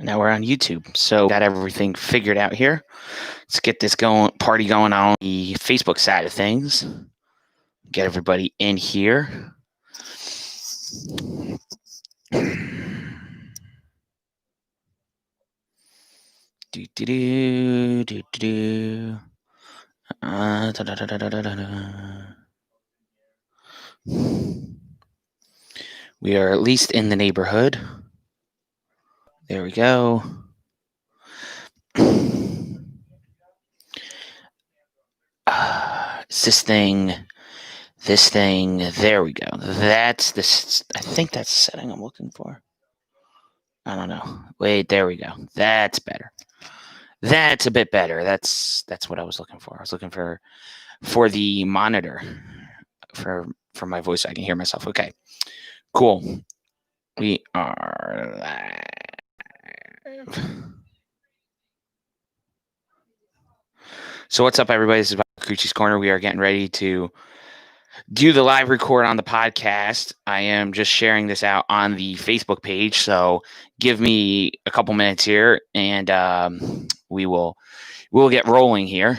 Now we're on YouTube. So got everything figured out here. Let's get this party going on the Facebook side of things. Get everybody in here. We are at least in the neighborhood. There we go. This thing. There we go. That's this. I think that's the setting I'm looking for. I don't know. Wait, there we go. That's better. That's a bit better. That's what I was looking for. I was looking for the monitor for my voice so I can hear myself. Okay. Cool. We are live. So what's up, everybody? This is Coochie's Corner. We are getting ready to do the live record on the podcast. I am just sharing this out on the Facebook page, so give me a couple minutes here, and we'll get rolling here.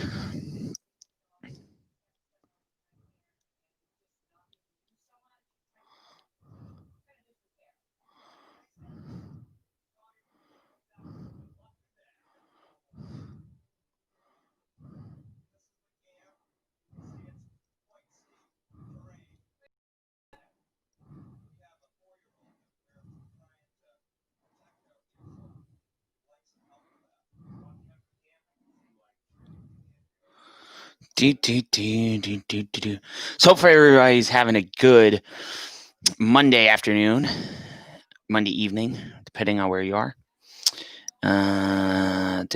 So hopefully everybody's having a good Monday afternoon, Monday evening, depending on where you are. Gotta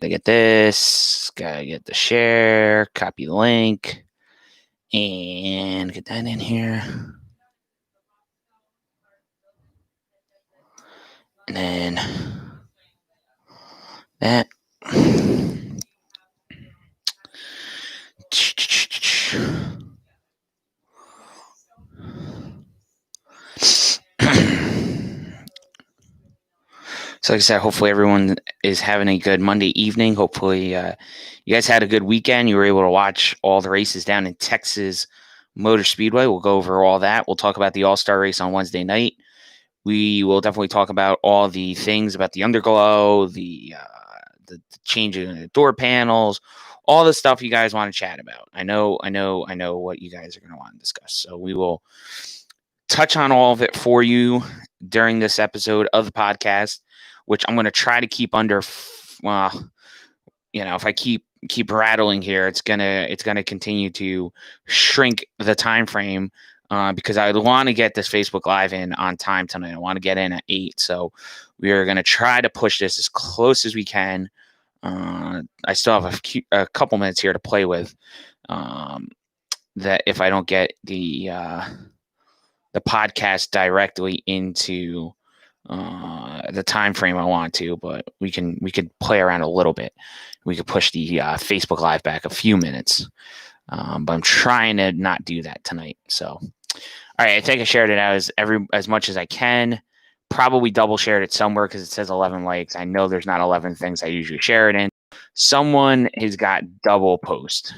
get this, gotta get the share, copy the link, and get that in here. And then that. So like I said, hopefully everyone is having a good Monday evening. Hopefully you guys had a good weekend. You were able to watch all the races down in Texas Motor Speedway. We'll go over all that. We'll talk about the All-Star race on Wednesday night. We will definitely talk about all the things about the underglow, the changing the door panels, all the stuff you guys want to chat about. I know what you guys are going to want to discuss. So we will touch on all of it for you during this episode of the podcast, which I'm going to try to keep under. Well, if I keep rattling here, it's gonna continue to shrink the time frame because I want to get this Facebook Live in on time tonight. I want to get in at 8, so we are going to try to push this as close as we can. I still have a couple minutes here to play with. That if I don't get the podcast directly into the time frame I want to, but we could play around a little bit. We could push the Facebook Live back a few minutes, but I'm trying to not do that tonight. So, all right, I think I shared it out as much as I can. Probably double shared it somewhere because it says 11 likes. I know there's not 11 things I usually share it in. Someone has got double post.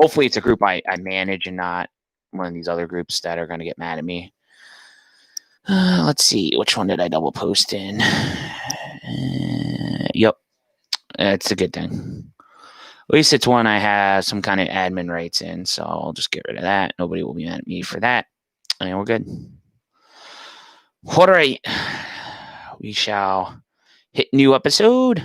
Hopefully, it's a group I manage and not one of these other groups that are going to get mad at me. Let's see. Which one did I double post in? Yep. It's a good thing. At least it's one I have some kind of admin rights in, so I'll just get rid of that. Nobody will be mad at me for that. And we're good. All right. We shall hit new episode.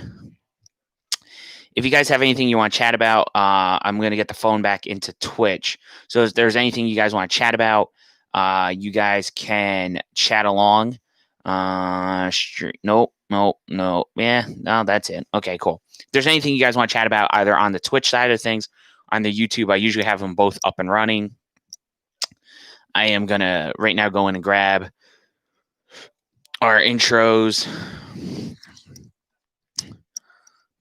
If you guys have anything you want to chat about, I'm going to get the phone back into Twitch. So if there's anything you guys want to chat about, you guys can chat along. Nope. Yeah, no, that's it. Okay, cool. If there's anything you guys want to chat about, either on the Twitch side of things, on the YouTube, I usually have them both up and running. I am going to right now go in and grab our intros.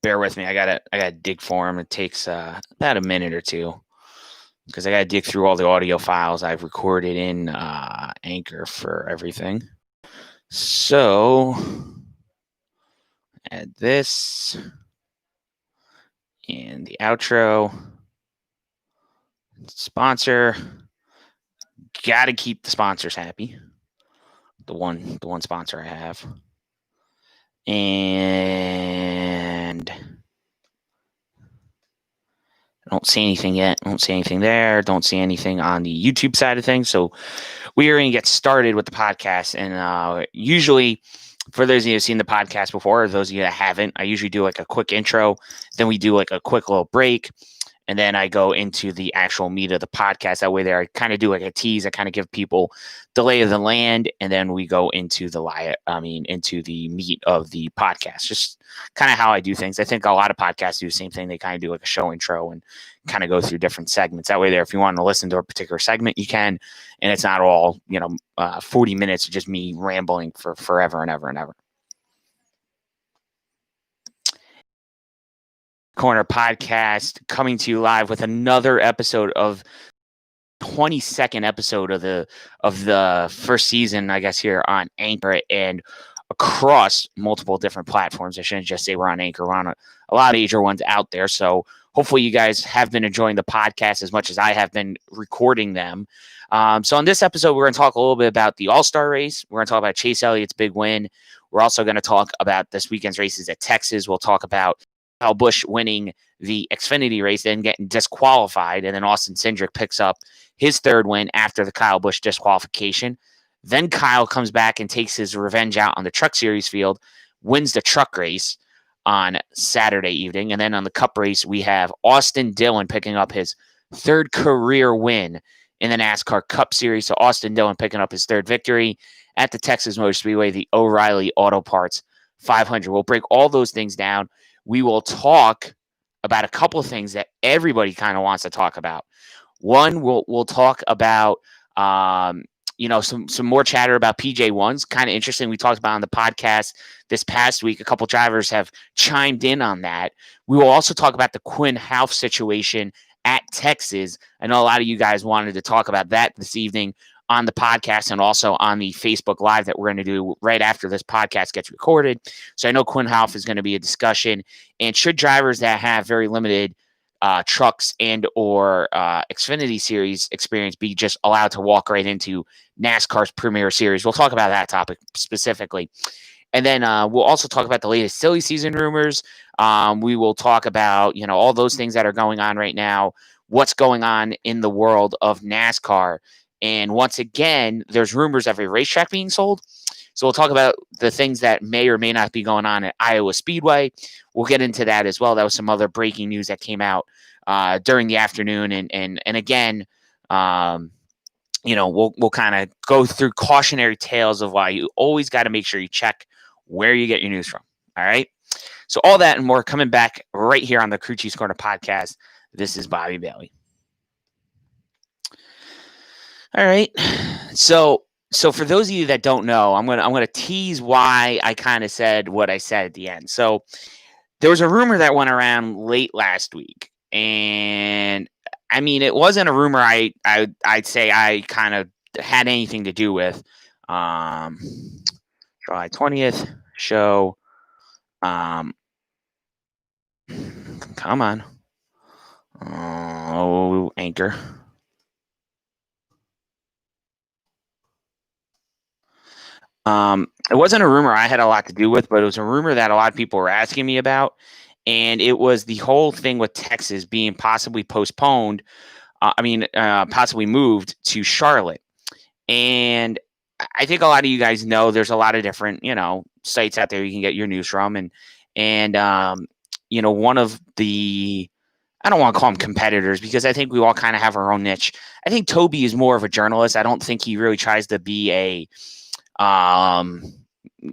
Bear with me. I gotta dig for them. It takes about a minute or two because I gotta dig through all the audio files I've recorded in Anchor for everything. So add this and the outro. Sponsor. Got to keep the sponsors happy. The one sponsor I have. And I don't see anything yet. Don't see anything there. Don't see anything on the YouTube side of things. So we are going to get started with the podcast. And usually, for those of you who've seen the podcast before, or those of you that haven't, I usually do like a quick intro. Then we do like a quick little break. And then I go into the actual meat of the podcast. That way there, I kind of do like a tease. I kind of give people the lay of the land. And then we go into into the meat of the podcast. Just kind of how I do things. I think a lot of podcasts do the same thing. They kind of do like a show intro and kind of go through different segments. That way there, if you want to listen to a particular segment, you can. And it's not all, 40 minutes of just me rambling for forever and ever and ever. Corner podcast coming to you live with another episode of 22nd episode of the first season, I guess, here on Anchor and across multiple different platforms. I shouldn't just say we're on Anchor. We're on a lot of major ones out there. So hopefully you guys have been enjoying the podcast as much as I have been recording them. So on this episode, we're going to talk a little bit about the All-Star race. We're going to talk about Chase Elliott's big win. We're also going to talk about this weekend's races at Texas. We'll talk about Kyle Busch winning the Xfinity race, then getting disqualified, and then Austin Cindric picks up his third win after the Kyle Busch disqualification. Then Kyle comes back and takes his revenge out on the Truck Series field, wins the truck race on Saturday evening. And then on the Cup race, we have Austin Dillon picking up his third career win in the NASCAR Cup Series. So Austin Dillon picking up his third victory at the Texas Motor Speedway, the O'Reilly Auto Parts 500. We'll break all those things down. We will talk about a couple of things that everybody kind of wants to talk about. One, we'll talk about some more chatter about PJ1s. Kind of interesting. We talked about on the podcast this past week. A couple drivers have chimed in on that. We will also talk about the Quin Houff situation at Texas. I know a lot of you guys wanted to talk about that this evening on the podcast and also on the Facebook Live that we're going to do right after this podcast gets recorded. So I know Quin Houff is going to be a discussion. And should drivers that have very limited trucks and or Xfinity Series experience be just allowed to walk right into NASCAR's Premier Series? We'll talk about that topic specifically. And then we'll also talk about the latest silly season rumors. We will talk about, all those things that are going on right now, what's going on in the world of NASCAR. And once again, there's rumors of a racetrack being sold. So we'll talk about the things that may or may not be going on at Iowa Speedway. We'll get into that as well. That was some other breaking news that came out during the afternoon. And again, we'll kind of go through cautionary tales of why you always got to make sure you check where you get your news from. All right. So all that and more coming back right here on the Crew Chiefs Corner podcast. This is Bobby Bailey. All right. So for those of you that don't know, I'm gonna tease why I kind of said what I said at the end. So there was a rumor that went around late last week, and I mean it wasn't a rumor I'd say I kind of had anything to do with. July 20th show. Come on. Oh, Anchor. It wasn't a rumor I had a lot to do with, but it was a rumor that a lot of people were asking me about. And it was the whole thing with Texas being possibly postponed. Possibly moved to Charlotte. And I think a lot of you guys know there's a lot of different, sites out there you can get your news from. And one of the, I don't want to call them competitors because I think we all kind of have our own niche. I think Toby is more of a journalist. I don't think he really tries to be a,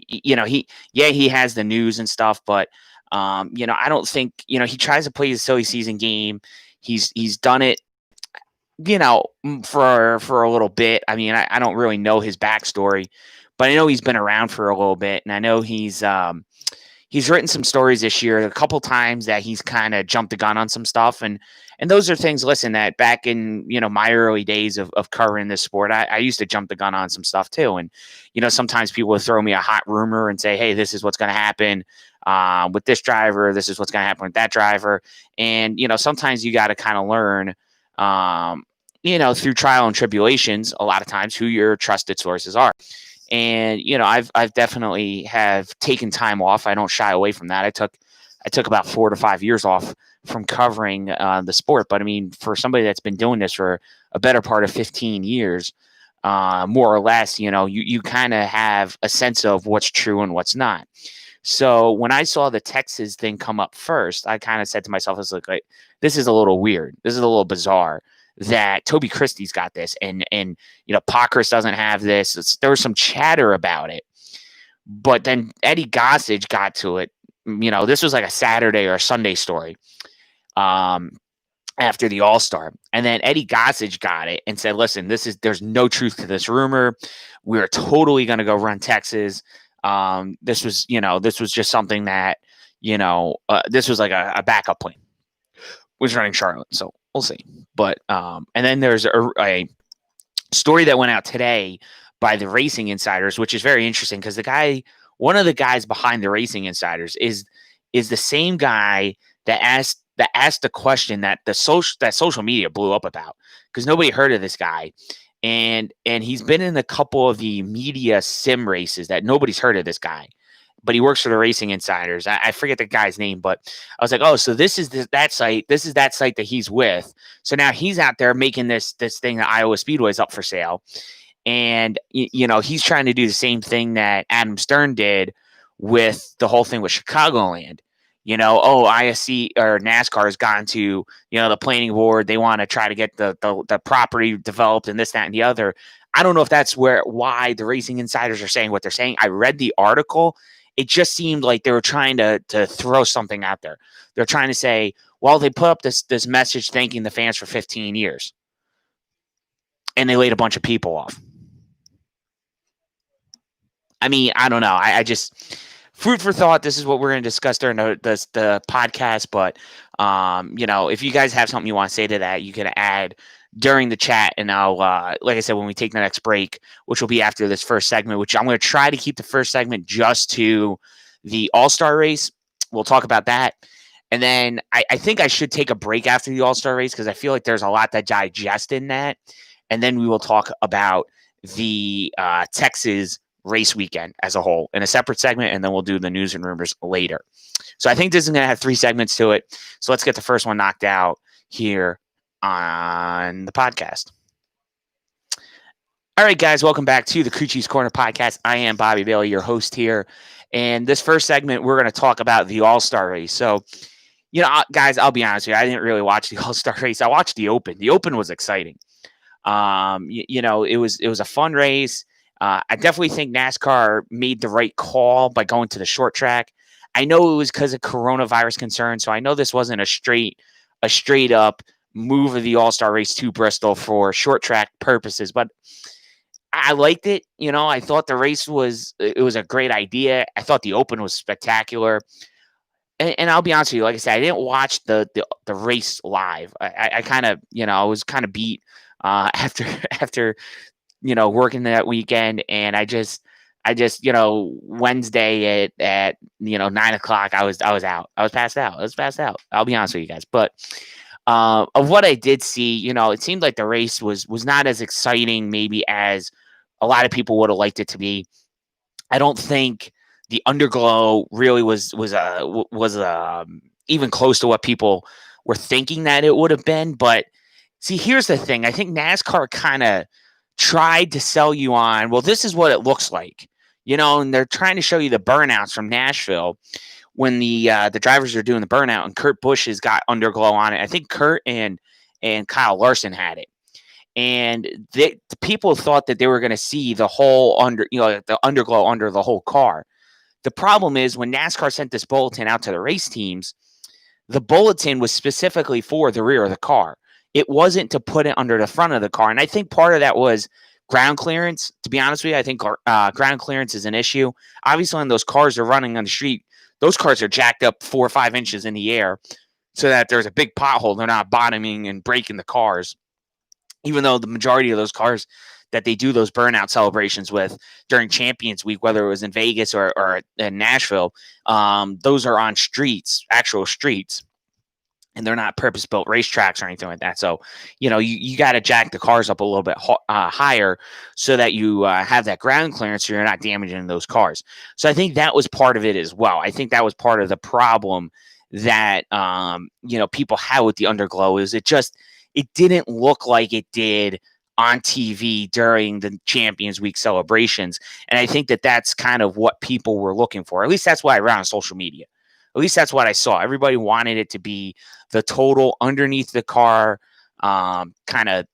he has the news and stuff, but, I don't think, he tries to play the silly season game. He's done it, for a little bit. I mean, I don't really know his backstory, but I know he's been around for a little bit, and I know he's he's written some stories this year, a couple times that he's kind of jumped the gun on some stuff. And those are things, listen, that back in, my early days of covering this sport, I used to jump the gun on some stuff too. And, sometimes people would throw me a hot rumor and say, hey, this is what's going to happen with this driver. This is what's going to happen with that driver. And, sometimes you got to kind of learn, through trial and tribulations, a lot of times who your trusted sources are. And, I've definitely have taken time off. I don't shy away from that. I took about 4 to 5 years off from covering the sport. But I mean, for somebody that's been doing this for a better part of 15 years, more or less, you kind of have a sense of what's true and what's not. So when I saw the Texas thing come up first, I kind of said to myself, I was like, this is a little weird. This is a little bizarre that Toby Christie's got this and Pockris doesn't have this. There was some chatter about it, but then Eddie Gossage got to it. This was like a Saturday or a Sunday story after the All-Star. And then Eddie Gossage got it and said, listen, there's no truth to this rumor. We're totally going to go run Texas. This was just something that, this was like a backup plan. Was running Charlotte. So we'll see. But, and then there's a story that went out today by the Racing Insiders, which is very interesting because one of the guys behind the Racing Insiders is the same guy that asked the question that social media blew up about because nobody heard of this guy. And he's been in a couple of the media sim races that nobody's heard of this guy, but he works for the Racing Insiders. I forget the guy's name, but I was like, oh, so this is that site. This is that site that he's with. So now he's out there making this thing that Iowa Speedway is up for sale. And, he's trying to do the same thing that Adam Stern did with the whole thing with Chicagoland. ISC or NASCAR has gone to, the planning board. They want to try to get the property developed and this, that, and the other. I don't know if that's why the Racing Insiders are saying what they're saying. I read the article. It just seemed like they were trying to throw something out there. They're trying to say, well, they put up this message thanking the fans for 15 years. And they laid a bunch of people off. I mean, I don't know. I just food for thought. This is what we're going to discuss during the podcast. But, if you guys have something you want to say to that, you can add during the chat. And I'll, like I said, when we take the next break, which will be after this first segment, which I'm going to try to keep the first segment just to the All-Star race. We'll talk about that. And then I think I should take a break after the All-Star race because I feel like there's a lot to digest in that. And then we will talk about the Texas race weekend as a whole in a separate segment, and then we'll do the news and rumors later. So I think this is going to have 3 segments to it. So let's get the first one knocked out here on the podcast. All right, guys, welcome back to the Crew Chiefs Corner podcast. I am Bobby Bailey, your host here. And this first segment, we're going to talk about the All-Star race. So, guys, I'll be honest with you. I didn't really watch the All-Star race. I watched the Open. The Open was exciting. It was a fun race. I definitely think NASCAR made the right call by going to the short track. I know it was because of coronavirus concerns, so I know this wasn't a straight up move of the All-Star race to Bristol for short track purposes, but I liked it. I thought the race was a great idea. I thought the Open was spectacular. And I'll be honest with you, like I said, I didn't watch the race live. I kind of, I was kind of beat after working that weekend, and I just Wednesday at 9:00, I was out. I was passed out. I'll be honest with you guys. But of what I did see, it seemed like the race was not as exciting maybe as a lot of people would have liked it to be. I don't think the underglow really was even close to what people were thinking that it would have been. But see, here's the thing. I think NASCAR kind of tried to sell you on, well, this is what it looks like, and they're trying to show you the burnouts from Nashville when the drivers are doing the burnout, and Kurt Busch has got underglow on it. I think Kurt and Kyle Larson had it. And the people thought that they were going to see the whole the underglow under the whole car. The problem is when NASCAR sent this bulletin out to the race teams, the bulletin was specifically for the rear of the car. It wasn't to put it under the front of the car. And I think part of that was ground clearance. To be honest with you, I think ground clearance is an issue. Obviously, when those cars are running on the street, those cars are jacked up 4 or 5 inches in the air so that there's a big pothole. They're not bottoming and breaking the cars, even though the majority of those cars that they do those burnout celebrations with during Champions Week, whether it was in Vegas or in Nashville, those are on streets, actual streets, and they're not purpose-built racetracks or anything like that. So, you got to jack the cars up a little bit higher so that you have that ground clearance so you're not damaging those cars. So I think that was part of it as well. I think that was part of the problem that, people had with the Underglow is it didn't look like it did on TV during the Champions Week celebrations. And I think that that's kind of what people were looking for. At least that's what I read on social media. At least that's what I saw. Everybody wanted it to be the total underneath the car kind of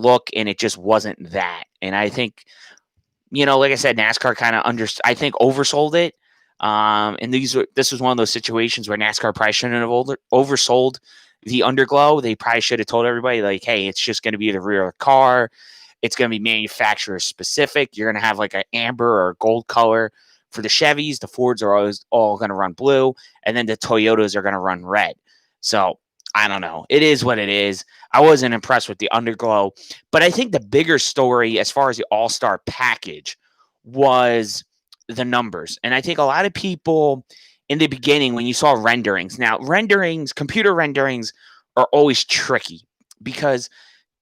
look, and it just wasn't that. And I think, like I said, NASCAR kind of I think oversold it. And this was one of those situations where NASCAR probably shouldn't have oversold the Underglow. They probably should have told everybody, like, hey, it's just going to be the rear of the car. It's going to be manufacturer specific. You're going to have like an amber or gold color for the Chevys. The Fords are all going to run blue, and then the Toyotas are going to run red. So I don't know. It is what it is. I wasn't impressed with the Underglow, but I think the bigger story as far as the All-Star package was the numbers. And I think a lot of people in the beginning, when you saw renderings, now computer renderings are always tricky because,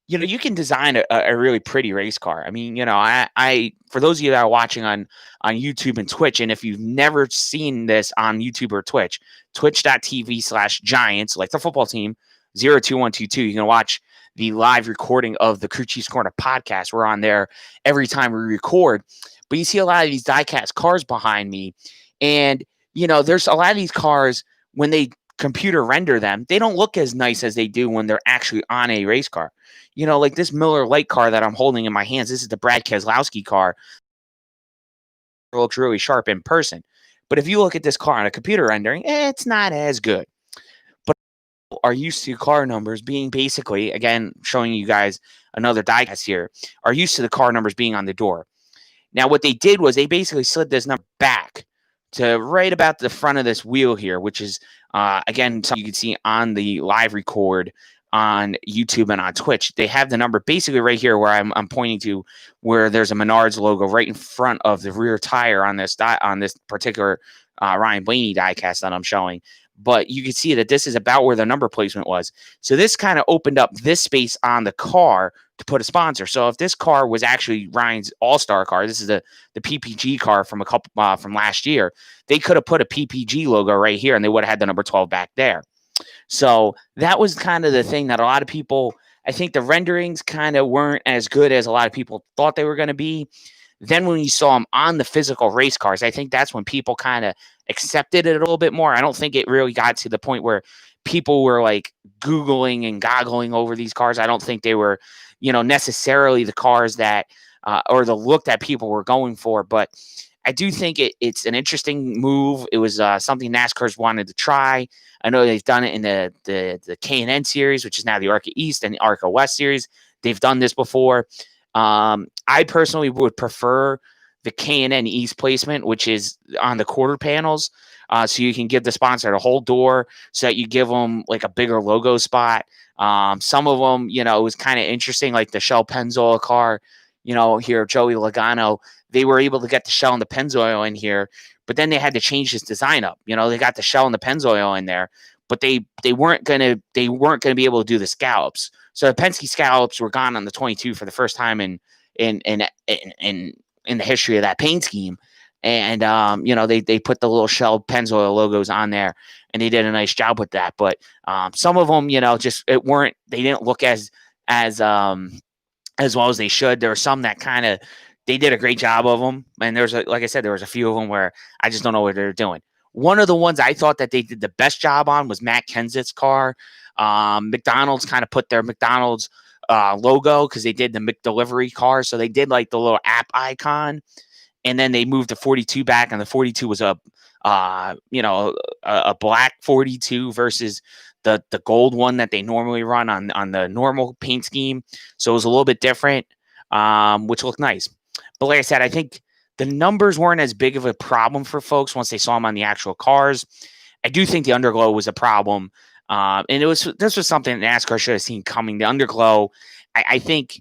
you can design a really pretty race car. I mean, I for those of you that are watching on YouTube and Twitch, and if you've never seen this on YouTube or Twitch, twitch.tv/Giants, like the football team, 02122, you can watch the live recording of the Crew Chiefs Corner podcast. We're on there every time we record. But you see a lot of these diecast cars behind me, and there's a lot of these cars when they computer render them, they don't look as nice as they do when they're actually on a race car. Like this Miller Lite car that I'm holding in my hands. This is the Brad Keselowski car. It looks really sharp in person. But if you look at this car on a computer rendering, it's not as good. But are used to car numbers being basically, again, showing you guys another diecast here, are used to the car numbers being on the door. Now, what they did was they basically slid this number back to right about the front of this wheel here, which is, again, something you can see on the live record on YouTube and on Twitch. They have the number basically right here where I'm pointing to, where there's a Menards logo right in front of the rear tire on this particular Ryan Blaney diecast that I'm showing. But you can see that this is about where the number placement was. So this kind of opened up this space on the car to put a sponsor. So if this car was actually Ryan's All-Star car, this is the PPG car from from last year, they could have put a PPG logo right here and they would have had the number 12 back there. So that was kind of the thing that a lot of people, I think the renderings kind of weren't as good as a lot of people thought they were going to be. Then when you saw them on the physical race cars, I think that's when people kind of accepted it a little bit more. I don't think it really got to the point where people were like Googling and goggling over these cars. I don't think they were, necessarily the cars that or the look that people were going for. But I do think it's an interesting move. It was something NASCAR's wanted to try. I know they've done it in the K&N series, which is now the ARCA East and the ARCA West series. They've done this before. I personally would prefer the K&N East placement, which is on the quarter panels. So you can give the sponsor the whole door so that you give them like a bigger logo spot. Some of them, it was kind of interesting, like the Shell Pennzoil car, here, Joey Logano, they were able to get the Shell and the Pennzoil in here, but then they had to change this design up. They got the Shell and the Pennzoil in there, but they weren't gonna be able to do the scallops. So the Penske scallops were gone on the 22 for the first time in the history of that paint scheme. And, they put the little Shell Pennzoil logos on there and they did a nice job with that. But some of them, they didn't look as well as they should. There were some that they did a great job of them. And like I said, there was a few of them where I just don't know what they're doing. One of the ones I thought that they did the best job on was Matt Kenseth's car. McDonald's kind of put their McDonald's logo because they did the McDelivery car. So they did like the little app icon. And then they moved the 42 back, and the 42 was a black 42 versus the gold one that they normally run on the normal paint scheme. So it was a little bit different, which looked nice. But like I said, I think The numbers weren't as big of a problem for folks once they saw them on the actual cars. I do think the underglow was a problem. And this was something NASCAR should have seen coming. The underglow, I think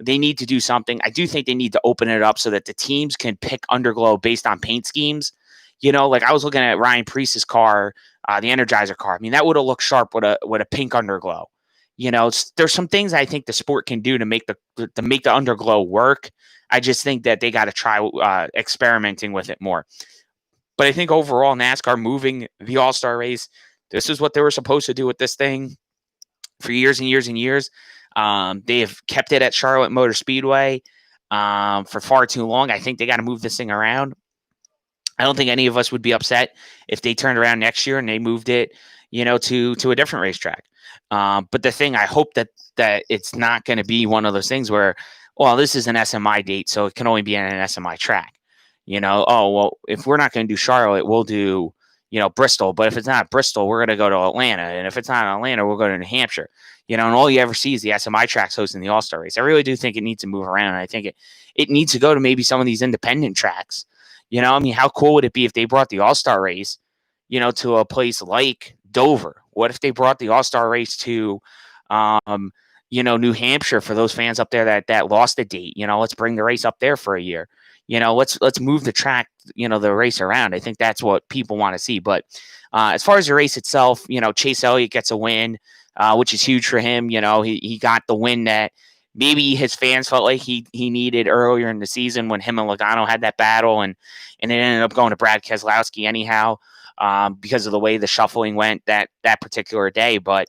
they need to do something. I do think they need to open it up so that the teams can pick underglow based on paint schemes. Like I was looking at Ryan Preece's car, the Energizer car. I mean, that would have looked sharp with a pink underglow. There's some things I think the sport can do to make the underglow work. I just think that they got to try experimenting with it more. But I think overall, NASCAR moving the All-Star race, this is what they were supposed to do with this thing for years and years and years. They have kept it at Charlotte Motor Speedway for far too long. I think they got to move this thing around. I don't think any of us would be upset if they turned around next year and they moved it, to a different racetrack. But the thing, I hope that it's not going to be one of those things where, well, this is an SMI date, so it can only be on an SMI track. Oh, well, if we're not going to do Charlotte, we'll do, Bristol. But if it's not Bristol, we're going to go to Atlanta. And if it's not Atlanta, we'll go to New Hampshire. And all you ever see is the SMI tracks hosting the All-Star race. I really do think it needs to move around. I think it needs to go to maybe some of these independent tracks. I mean, how cool would it be if they brought the All-Star race, to a place like Dover? What if they brought the All-Star race to, New Hampshire for those fans up there that lost the date? Let's bring the race up there for a year. Let's move the track, the race around. I think that's what people want to see. But as far as the race itself, Chase Elliott gets a win, which is huge for him. He got the win that maybe his fans felt like he needed earlier in the season when him and Logano had that battle, and it ended up going to Brad Keselowski anyhow, because of the way the shuffling went that particular day. But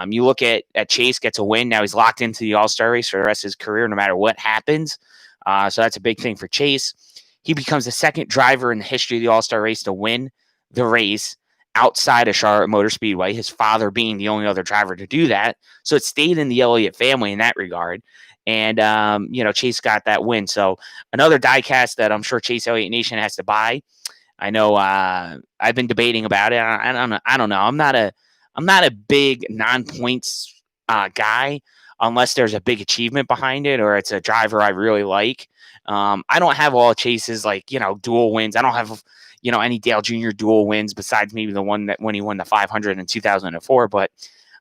you look at Chase gets a win. Now he's locked into the All-Star race for the rest of his career, no matter what happens. So that's a big thing for Chase. He becomes the second driver in the history of the All-Star race to win the race outside of Charlotte Motor Speedway, his father being the only other driver to do that. So it stayed in the Elliott family in that regard. And, Chase got that win. So another diecast that I'm sure Chase Elliott Nation has to buy. I know I've been debating about it. I don't know. I'm not a big non-points guy unless there's a big achievement behind it or it's a driver I really like. I don't have all Chase's dual wins. I don't have any Dale Jr. dual wins besides maybe the one that when he won the 500 in 2004. But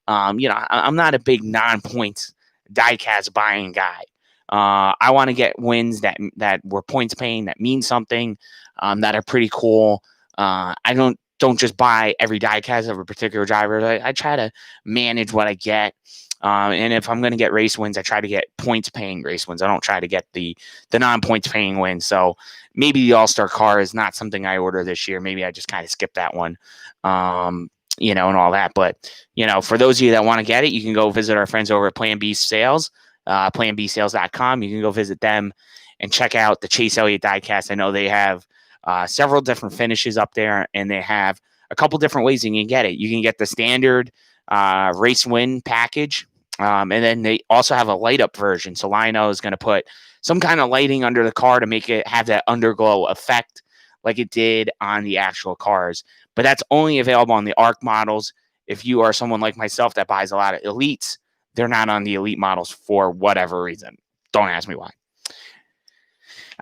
I'm not a big non-points diecast buying guy. I want to get wins that were points paying, that mean something, that are pretty cool. I don't just buy every diecast of a particular driver. I try to manage what I get. And if I'm going to get race wins, I try to get points paying race wins. I don't try to get the non-points paying wins. So maybe the All-Star car is not something I order this year. Maybe I just kind of skip that one, and all that. But, for those of you that want to get it, you can go visit our friends over at Plan B Sales, planbsales.com. You can go visit them and check out the Chase Elliott diecast. I know they have several different finishes up there, and they have a couple different ways you can get it. You can get the standard race win package. And then they also have a light up version. So Lionel is going to put some kind of lighting under the car to make it have that underglow effect like it did on the actual cars. But that's only available on the ARC models. If you are someone like myself that buys a lot of elites, they're not on the elite models for whatever reason. Don't ask me why.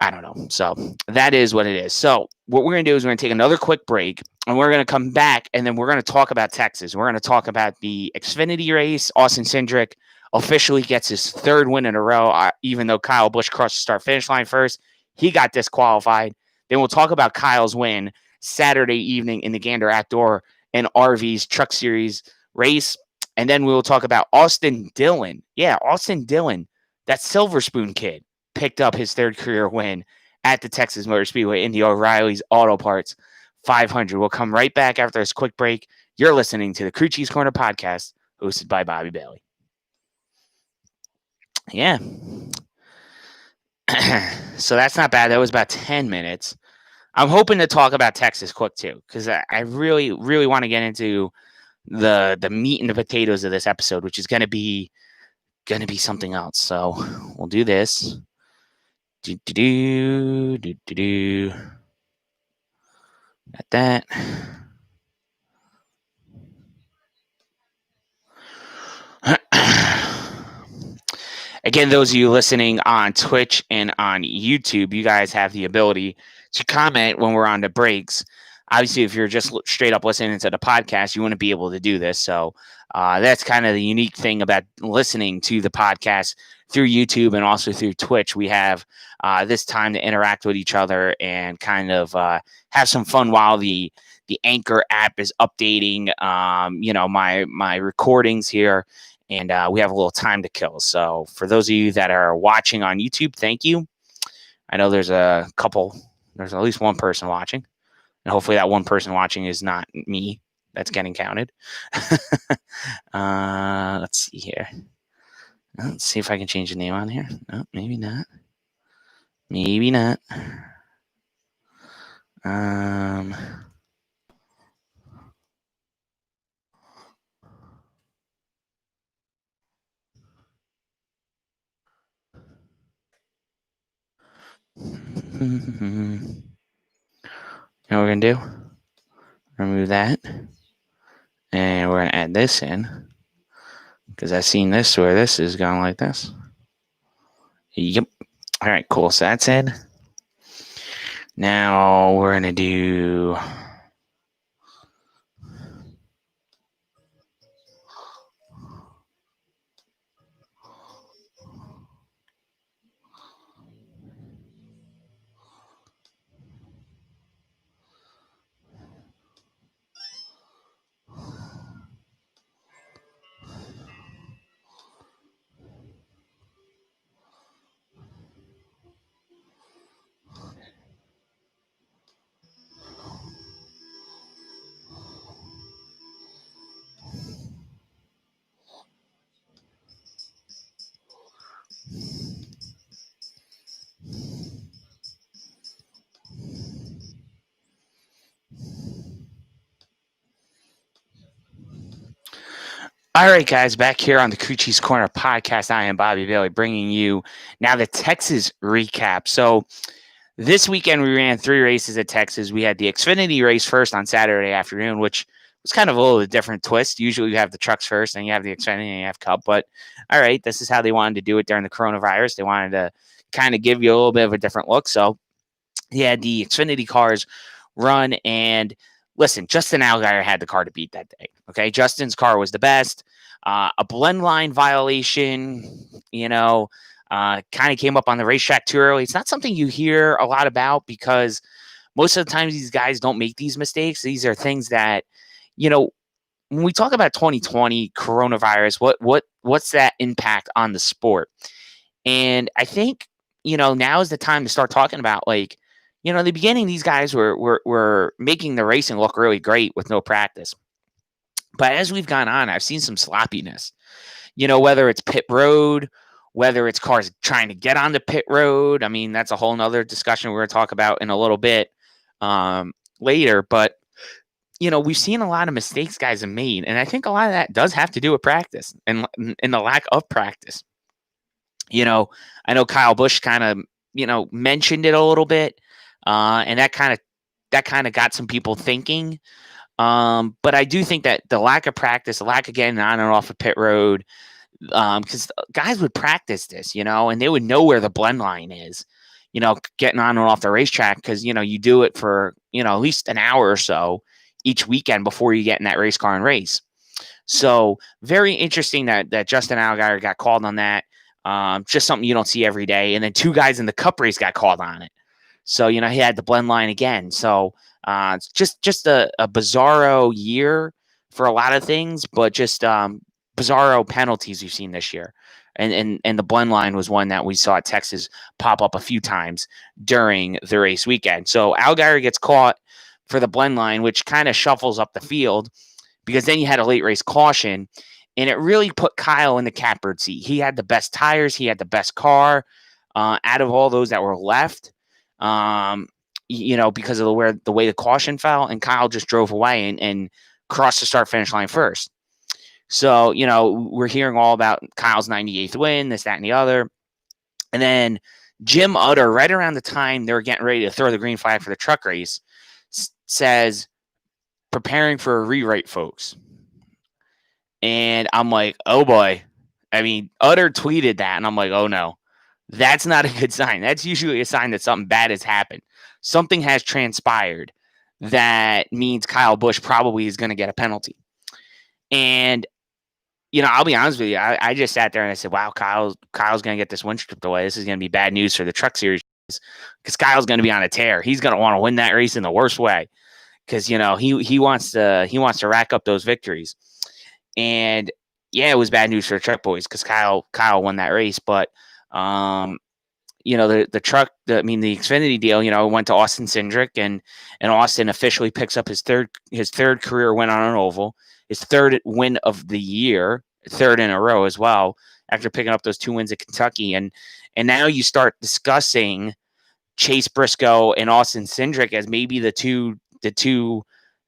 I don't know. So that is what it is. So what we're going to do is we're going to take another quick break, and we're going to come back, and then we're going to talk about Texas. We're going to talk about the Xfinity race. Austin Cindric officially gets his third win in a row, even though Kyle Busch crossed the start-finish line first. He got disqualified. Then we'll talk about Kyle's win Saturday evening in the Gander Outdoor and RV's Truck Series race. And then we will talk about Austin Dillon. Yeah, Austin Dillon, that Silver Spoon kid, picked up his third career win at the Texas Motor Speedway in the O'Reilly's Auto Parts 500. We'll come right back after this quick break. You're listening to the Crew Cheese Corner podcast hosted by Bobby Bailey. Yeah. So that's not bad. That was about 10 minutes. I'm hoping to talk about Texas quick too, because I really, really want to get into the meat and the potatoes of this episode, which is going to be something else. So we'll do this. Got that. Again, those of you listening on Twitch and on YouTube, you guys have the ability to comment when we're on the breaks. Obviously, if you're just straight up listening to the podcast, you wouldn't be able to do this. So that's kind of the unique thing about listening to the podcast through YouTube and also through Twitch. We have this time to interact with each other and kind of have some fun while the Anchor app is updating. My recordings here. And we have a little time to kill. So for those of you that are watching on YouTube, thank you. I know there's at least one person watching. And hopefully that one person watching is not me that's getting counted. Let's see here. Let's see if I can change the name on here. No, maybe not. Maybe not. You know what we're going to do? Remove that. And we're going to add this in. Because I've seen this where this is going like this. Yep. All right, cool. So that's in. Now we're going to do... All right, guys, back here on the Coochie's Corner podcast. I am Bobby Bailey bringing you now the Texas recap. So this weekend we ran 3 races at Texas. We had the Xfinity race first on Saturday afternoon, which was kind of a little different twist. Usually you have the trucks first, then you have the Xfinity, and you have Cup. But all right, this is how they wanted to do it during the coronavirus. They wanted to kind of give you a little bit of a different look. So he had the Xfinity cars run, and listen, Justin Allgaier had the car to beat that day. Okay, Justin's car was the best. A blend line violation, kind of came up on the racetrack too early. It's not something you hear a lot about because most of the times these guys don't make these mistakes. These are things that, when we talk about 2020 coronavirus, what's that impact on the sport? And I think, now is the time to start talking about in the beginning, these guys were making the racing look really great with no practice. But as we've gone on, I've seen some sloppiness, whether it's pit road, whether it's cars trying to get on the pit road. I mean, that's a whole nother discussion we're going to talk about in a little bit later. But, we've seen a lot of mistakes guys have made. And I think a lot of that does have to do with practice and the lack of practice. I know Kyle Busch kind of, mentioned it a little bit. And that kind of got some people thinking. But I do think that the lack of practice, the lack of getting on and off of pit road, because guys would practice this, and they would know where the blend line is, getting on and off the racetrack because, you do it for, at least an hour or so each weekend before you get in that race car and race. So very interesting that Justin Allgaier got called on that. Just something you don't see every day. And then 2 guys in the Cup race got called on it. So, he had the blend line again. So it's just a bizarro year for a lot of things, but just bizarro penalties we've seen this year. And the blend line was one that we saw at Texas pop up a few times during the race weekend. So Allgaier gets caught for the blend line, which kind of shuffles up the field because then you had a late race caution. And it really put Kyle in the catbird seat. He had the best tires. He had the best car out of all those that were left. Because of the way the caution fell, and Kyle just drove away and crossed the start-finish line first. So, we're hearing all about Kyle's 98th win, this, that, and the other. And then Jim Utter, right around the time they were getting ready to throw the green flag for the truck race, says, preparing for a rewrite, folks. And I'm like, oh boy, I mean, Utter tweeted that, and I'm like, oh no, that's not a good sign. That's usually a sign that something bad has happened. Something has transpired that means Kyle Busch probably is going to get a penalty. And I'll be honest with you. I just sat there and I said, wow, Kyle's going to get this win stripped away. This is going to be bad news for the Truck Series because Kyle's going to be on a tear. He's going to want to win that race in the worst way because he wants to rack up those victories. And yeah, it was bad news for the Truck Boys because Kyle won that race. But the truck, the Xfinity deal, went to Austin Cindric, and Austin officially picks up his third career win on an oval, his third win of the year, third in a row as well, after picking up those 2 wins at Kentucky. And now you start discussing Chase Briscoe and Austin Cindric as maybe the two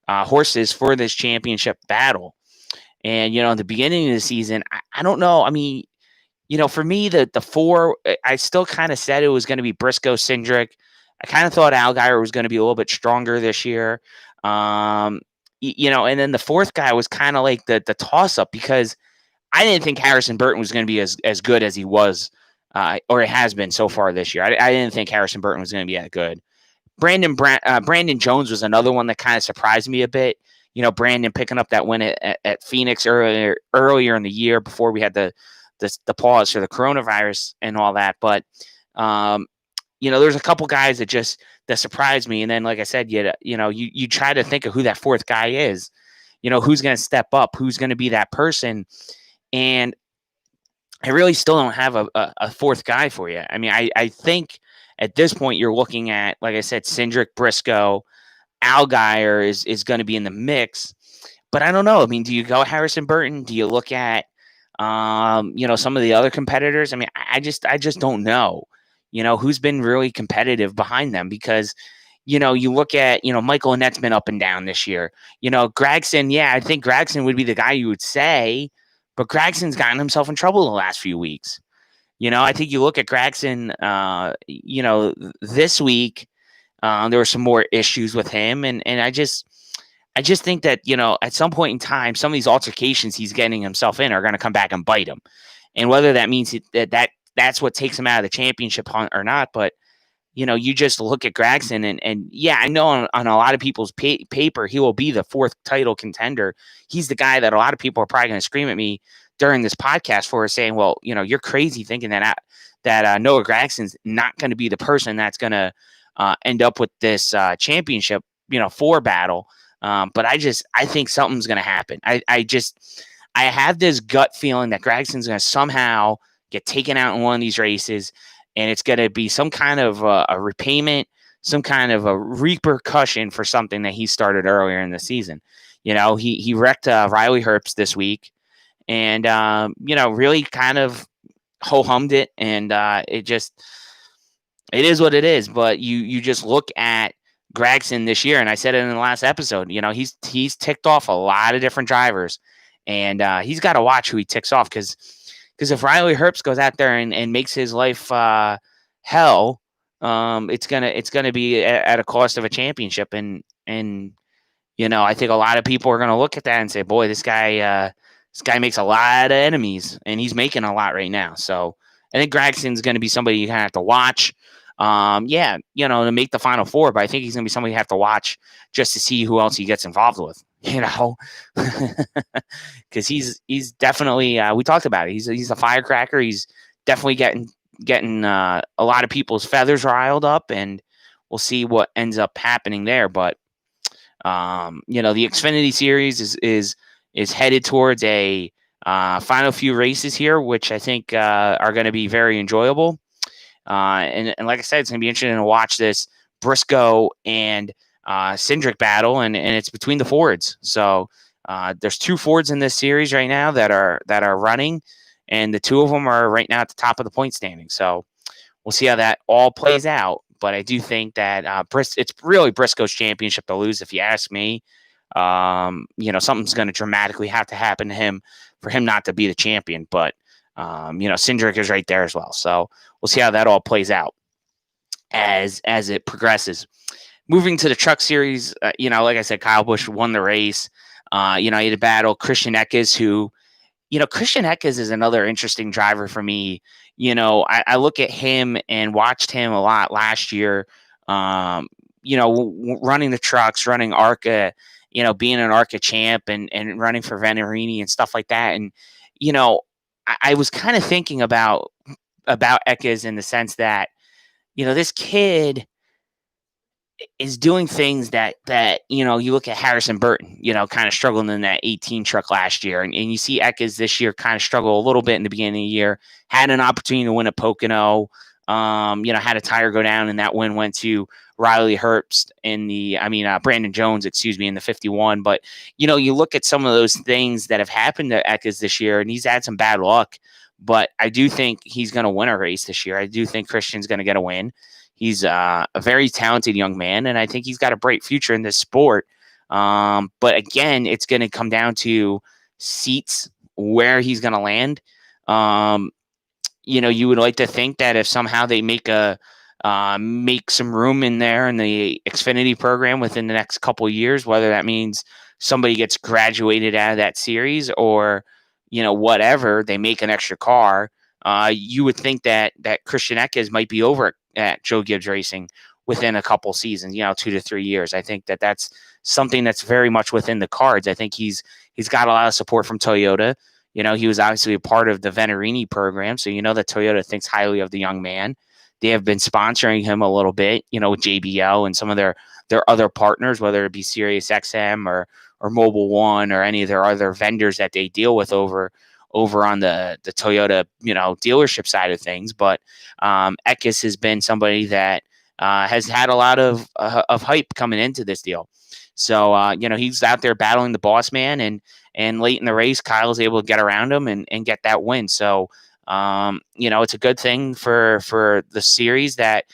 horses for this championship battle. And, in the beginning of the season, I don't know. I mean, for me, the four, I still kind of said it was going to be Briscoe, Cindric. I kind of thought Allgaier was going to be a little bit stronger this year. And then the fourth guy was kind of like the toss up because I didn't think Harrison Burton was going to be as good as he was, or it has been so far this year. I didn't think Harrison Burton was going to be that good. Brandon Jones was another one that kind of surprised me a bit. Brandon picking up that win at Phoenix earlier in the year before we had the pause for the coronavirus and all that. But, there's a couple guys that surprised me. And then, like I said, you try to think of who that fourth guy is, who's going to step up, who's going to be that person. And I really still don't have a fourth guy for you. I mean, I think at this point you're looking at, like I said, Cindric, Briscoe, Allgaier is going to be in the mix. But I don't know. I mean, do you go Harrison Burton? Do you look at some of the other competitors? I mean, I just don't know, who's been really competitive behind them because, you look at, Michael Annett's been up and down this year. Gragson, yeah, I think Gragson would be the guy you would say, but Gragson's gotten himself in trouble the last few weeks. I think you look at Gragson, this week, there were some more issues with him. And I just think that, at some point in time, some of these altercations he's getting himself in are going to come back and bite him. And whether that means that's what takes him out of the championship hunt or not. But, you just look at Gragson and yeah, I know on a lot of people's paper, he will be the fourth title contender. He's the guy that a lot of people are probably going to scream at me during this podcast for saying, well, you're crazy thinking that Noah Gragson's not going to be the person that's going to end up with this championship, 4 battle. But I think something's going to happen. I have this gut feeling that Gragson's going to somehow get taken out in one of these races, and it's going to be some kind of a repayment, some kind of a repercussion for something that he started earlier in the season. He wrecked Riley Herbst this week, and really kind of ho-hummed it, and it is what it is. But you just look at Gragson this year, and I said it in the last episode, he's ticked off a lot of different drivers, and he's got to watch who he ticks off because if Riley Herbst goes out there and makes his life hell, it's gonna be at a cost of a championship, and I think a lot of people are gonna look at that and say, boy, this guy makes a lot of enemies, and he's making a lot right now. So I think Gragson's going to be somebody you kind of have to watch. To make the Final Four, but I think he's going to be somebody you have to watch just to see who else he gets involved with, because he's definitely, we talked about it. He's a firecracker. He's definitely getting a lot of people's feathers riled up, and we'll see what ends up happening there. But, the Xfinity Series is headed towards a final few races here, which I think are going to be very enjoyable. And like I said, it's going to be interesting to watch this Briscoe and Cindric battle, and it's between the Fords. So there's 2 Fords in this series right now that are running, and the 2 of them are right now at the top of the point standing. So we'll see how that all plays out. But I do think that it's really Briscoe's championship to lose, if you ask me. Something's going to dramatically have to happen to him for him not to be the champion. But Cindric is right there as well. So we'll see how that all plays out as it progresses. Moving to the Truck Series, like I said, Kyle Busch won the race. He had to battle Christian Eckes, who Christian Eckes is another interesting driver for me. I look at him and watched him a lot last year. Um, running the trucks, running ARCA, being an ARCA champ and running for Venerini and stuff like that. And, I was kind of thinking about Eckes in the sense that, this kid is doing things that you look at Harrison Burton, kind of struggling in that 18 truck last year, and you see Eckes this year kind of struggle a little bit in the beginning of the year. Had an opportunity to win at Pocono, had a tire go down, and that win went to Riley Herbst Brandon Jones, in the 51. But you look at some of those things that have happened to Eckes this year, and he's had some bad luck. But I do think he's going to win a race this year. I do think Christian's going to get a win. He's a very talented young man, and I think he's got a bright future in this sport. But again, it's going to come down to seats, where he's going to land. You would like to think that if somehow they make some room in there in the Xfinity program within the next couple of years, whether that means somebody gets graduated out of that series or, whatever, they make an extra car. You would think that Christian Eckes might be over at Joe Gibbs Racing within a couple seasons, 2 to 3 years. I think that that's something that's very much within the cards. I think he's got a lot of support from Toyota. He was obviously a part of the Venerini program, so that Toyota thinks highly of the young man. They have been sponsoring him a little bit, with JBL and some of their other partners, whether it be SiriusXM or Mobile One or any of their other vendors that they deal with over on the Toyota, dealership side of things. But Eckes has been somebody that has had a lot of hype coming into this deal. So, he's out there battling the boss man, and late in the race, Kyle's able to get around him and get that win. So, it's a good thing for the series that,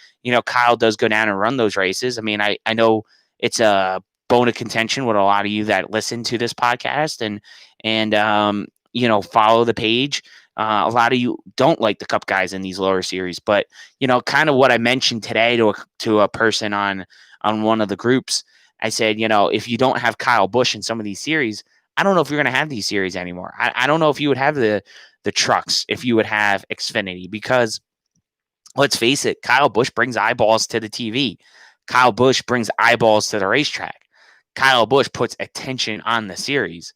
Kyle does go down and run those races. I mean, I know it's a bone of contention with a lot of you that listen to this podcast and follow the page. A lot of you don't like the Cup guys in these lower series, but kind of what I mentioned today to a person on one of the groups, I said, if you don't have Kyle Busch in some of these series, I don't know if you're going to have these series anymore. I don't know if you would have the trucks if you would have Xfinity, because let's face it, Kyle Busch brings eyeballs to the TV. Kyle Busch brings eyeballs to the racetrack. Kyle Busch puts attention on the series.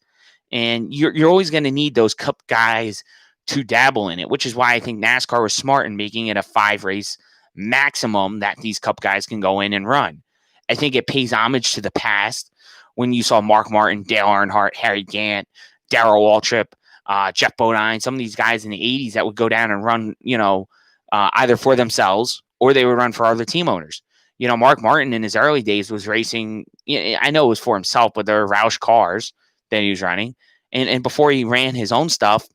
And you're always going to need those Cup guys to dabble in it, which is why I think NASCAR was smart in making it a 5-race maximum that these Cup guys can go in and run. I think it pays homage to the past when you saw Mark Martin, Dale Earnhardt, Harry Gant, Darrell Waltrip, Jeff Bodine, some of these guys in the 80s that would go down and run, either for themselves or they would run for other team owners. Mark Martin in his early days was racing. I know it was for himself, but there were Roush cars that he was running. And before he ran his own stuff,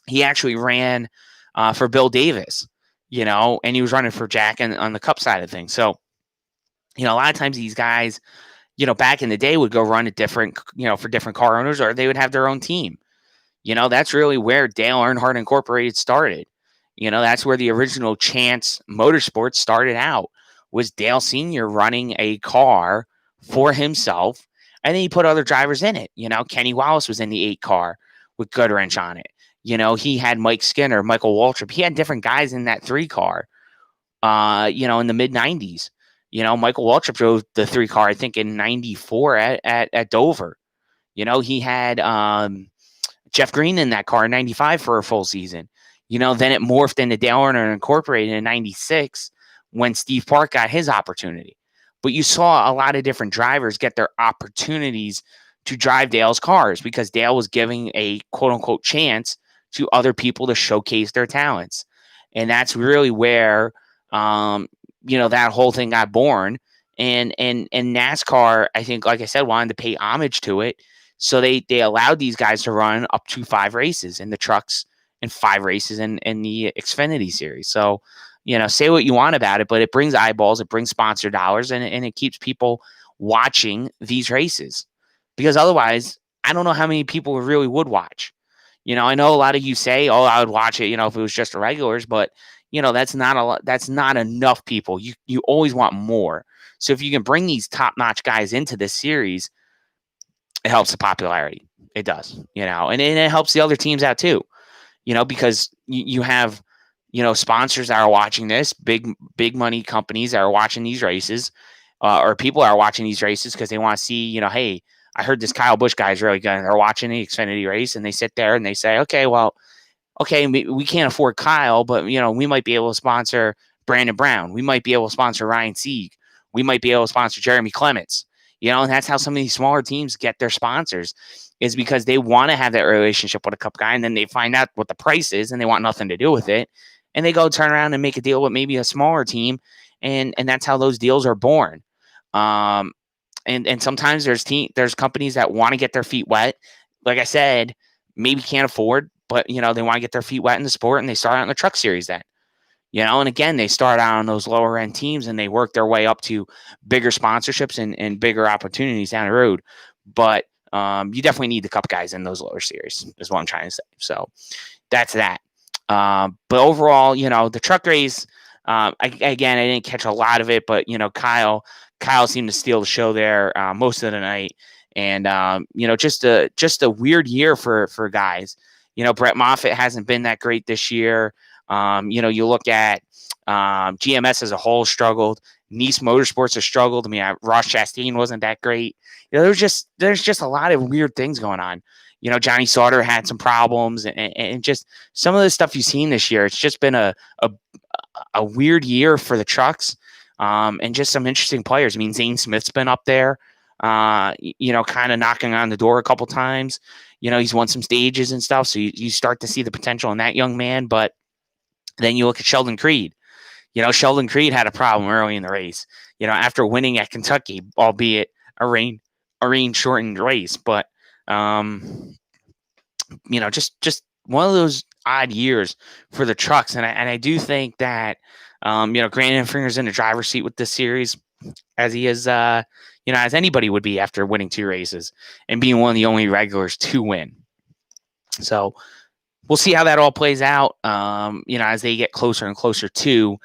he actually ran for Bill Davis, and he was running for Jack on the Cup side of things. So, a lot of times these guys, back in the day would go run at different, for different car owners, or they would have their own team. That's really where Dale Earnhardt Incorporated started. That's where the original Chance Motorsports started out, was Dale Sr. running a car for himself. And then he put other drivers in it. Kenny Wallace was in the 8 car with Goodwrench on it. He had Mike Skinner, Michael Waltrip. He had different guys in that 3 car, in the mid 90s. Michael Waltrip drove the 3 car, I think in 94 at Dover. He had Jeff Green in that car in 95 for a full season. Then it morphed into Dale Earnhardt Incorporated in 96 when Steve Park got his opportunity. But you saw a lot of different drivers get their opportunities to drive Dale's cars because Dale was giving a quote unquote chance to other people to showcase their talents. And that's really where, that whole thing got born. And NASCAR, I think, like I said, wanted to pay homage to it. So they allowed these guys to run up to 5 races in the trucks and 5 races in the Xfinity series. So, say what you want about it, but it brings eyeballs, it brings sponsor dollars, and it keeps people watching these races. Because otherwise, I don't know how many people really would watch. I know a lot of you say, "Oh, I would watch it," if it was just the regulars, but that's not a lot. That's not enough people. You always want more. So if you can bring these top-notch guys into this series, it helps the popularity. It does, and it helps the other teams out too, because you have, sponsors that are watching this, big money companies that are watching these races, or people are watching these races because they want to see, hey, I heard this Kyle Busch guy is really good. And they're watching the Xfinity race and they sit there and they say, okay, well, okay, we can't afford Kyle, but we might be able to sponsor Brandon Brown. We might be able to sponsor Ryan Sieg. We might be able to sponsor Jeremy Clements. And that's how some of these smaller teams get their sponsors, is because they want to have that relationship with a cup guy, and then they find out what the price is and they want nothing to do with it. And they go turn around and make a deal with maybe a smaller team. And that's how those deals are born. And sometimes there's companies that want to get their feet wet. Like I said, maybe can't afford, but they want to get their feet wet in the sport, and they start out in the Truck Series then. And again, they start out on those lower end teams and they work their way up to bigger sponsorships and bigger opportunities down the road. But you definitely need the cup guys in those lower series, is what I'm trying to say. So that's that. But overall, the truck race, I didn't catch a lot of it, but Kyle seemed to steal the show there most of the night. And just a weird year for guys. Brett Moffitt hasn't been that great this year. You look at GMS as a whole struggled. Nice Motorsports has struggled. I mean, Ross Chastain wasn't that great. There's just a lot of weird things going on. Johnny Sauter had some problems, and just some of the stuff you've seen this year. It's just been a weird year for the trucks, and just some interesting players. I mean, Zane Smith's been up there, kind of knocking on the door a couple times. He's won some stages and stuff, so you start to see the potential in that young man. But then you look at Sheldon Creed. Sheldon Creed had a problem early in the race, after winning at Kentucky, albeit a rain-shortened race. But, just one of those odd years for the trucks. And I do think that, Grant Enfinger's in the driver's seat with this series, as he is, as anybody would be after winning 2 races and being one of the only regulars to win. So we'll see how that all plays out, as they get closer and closer to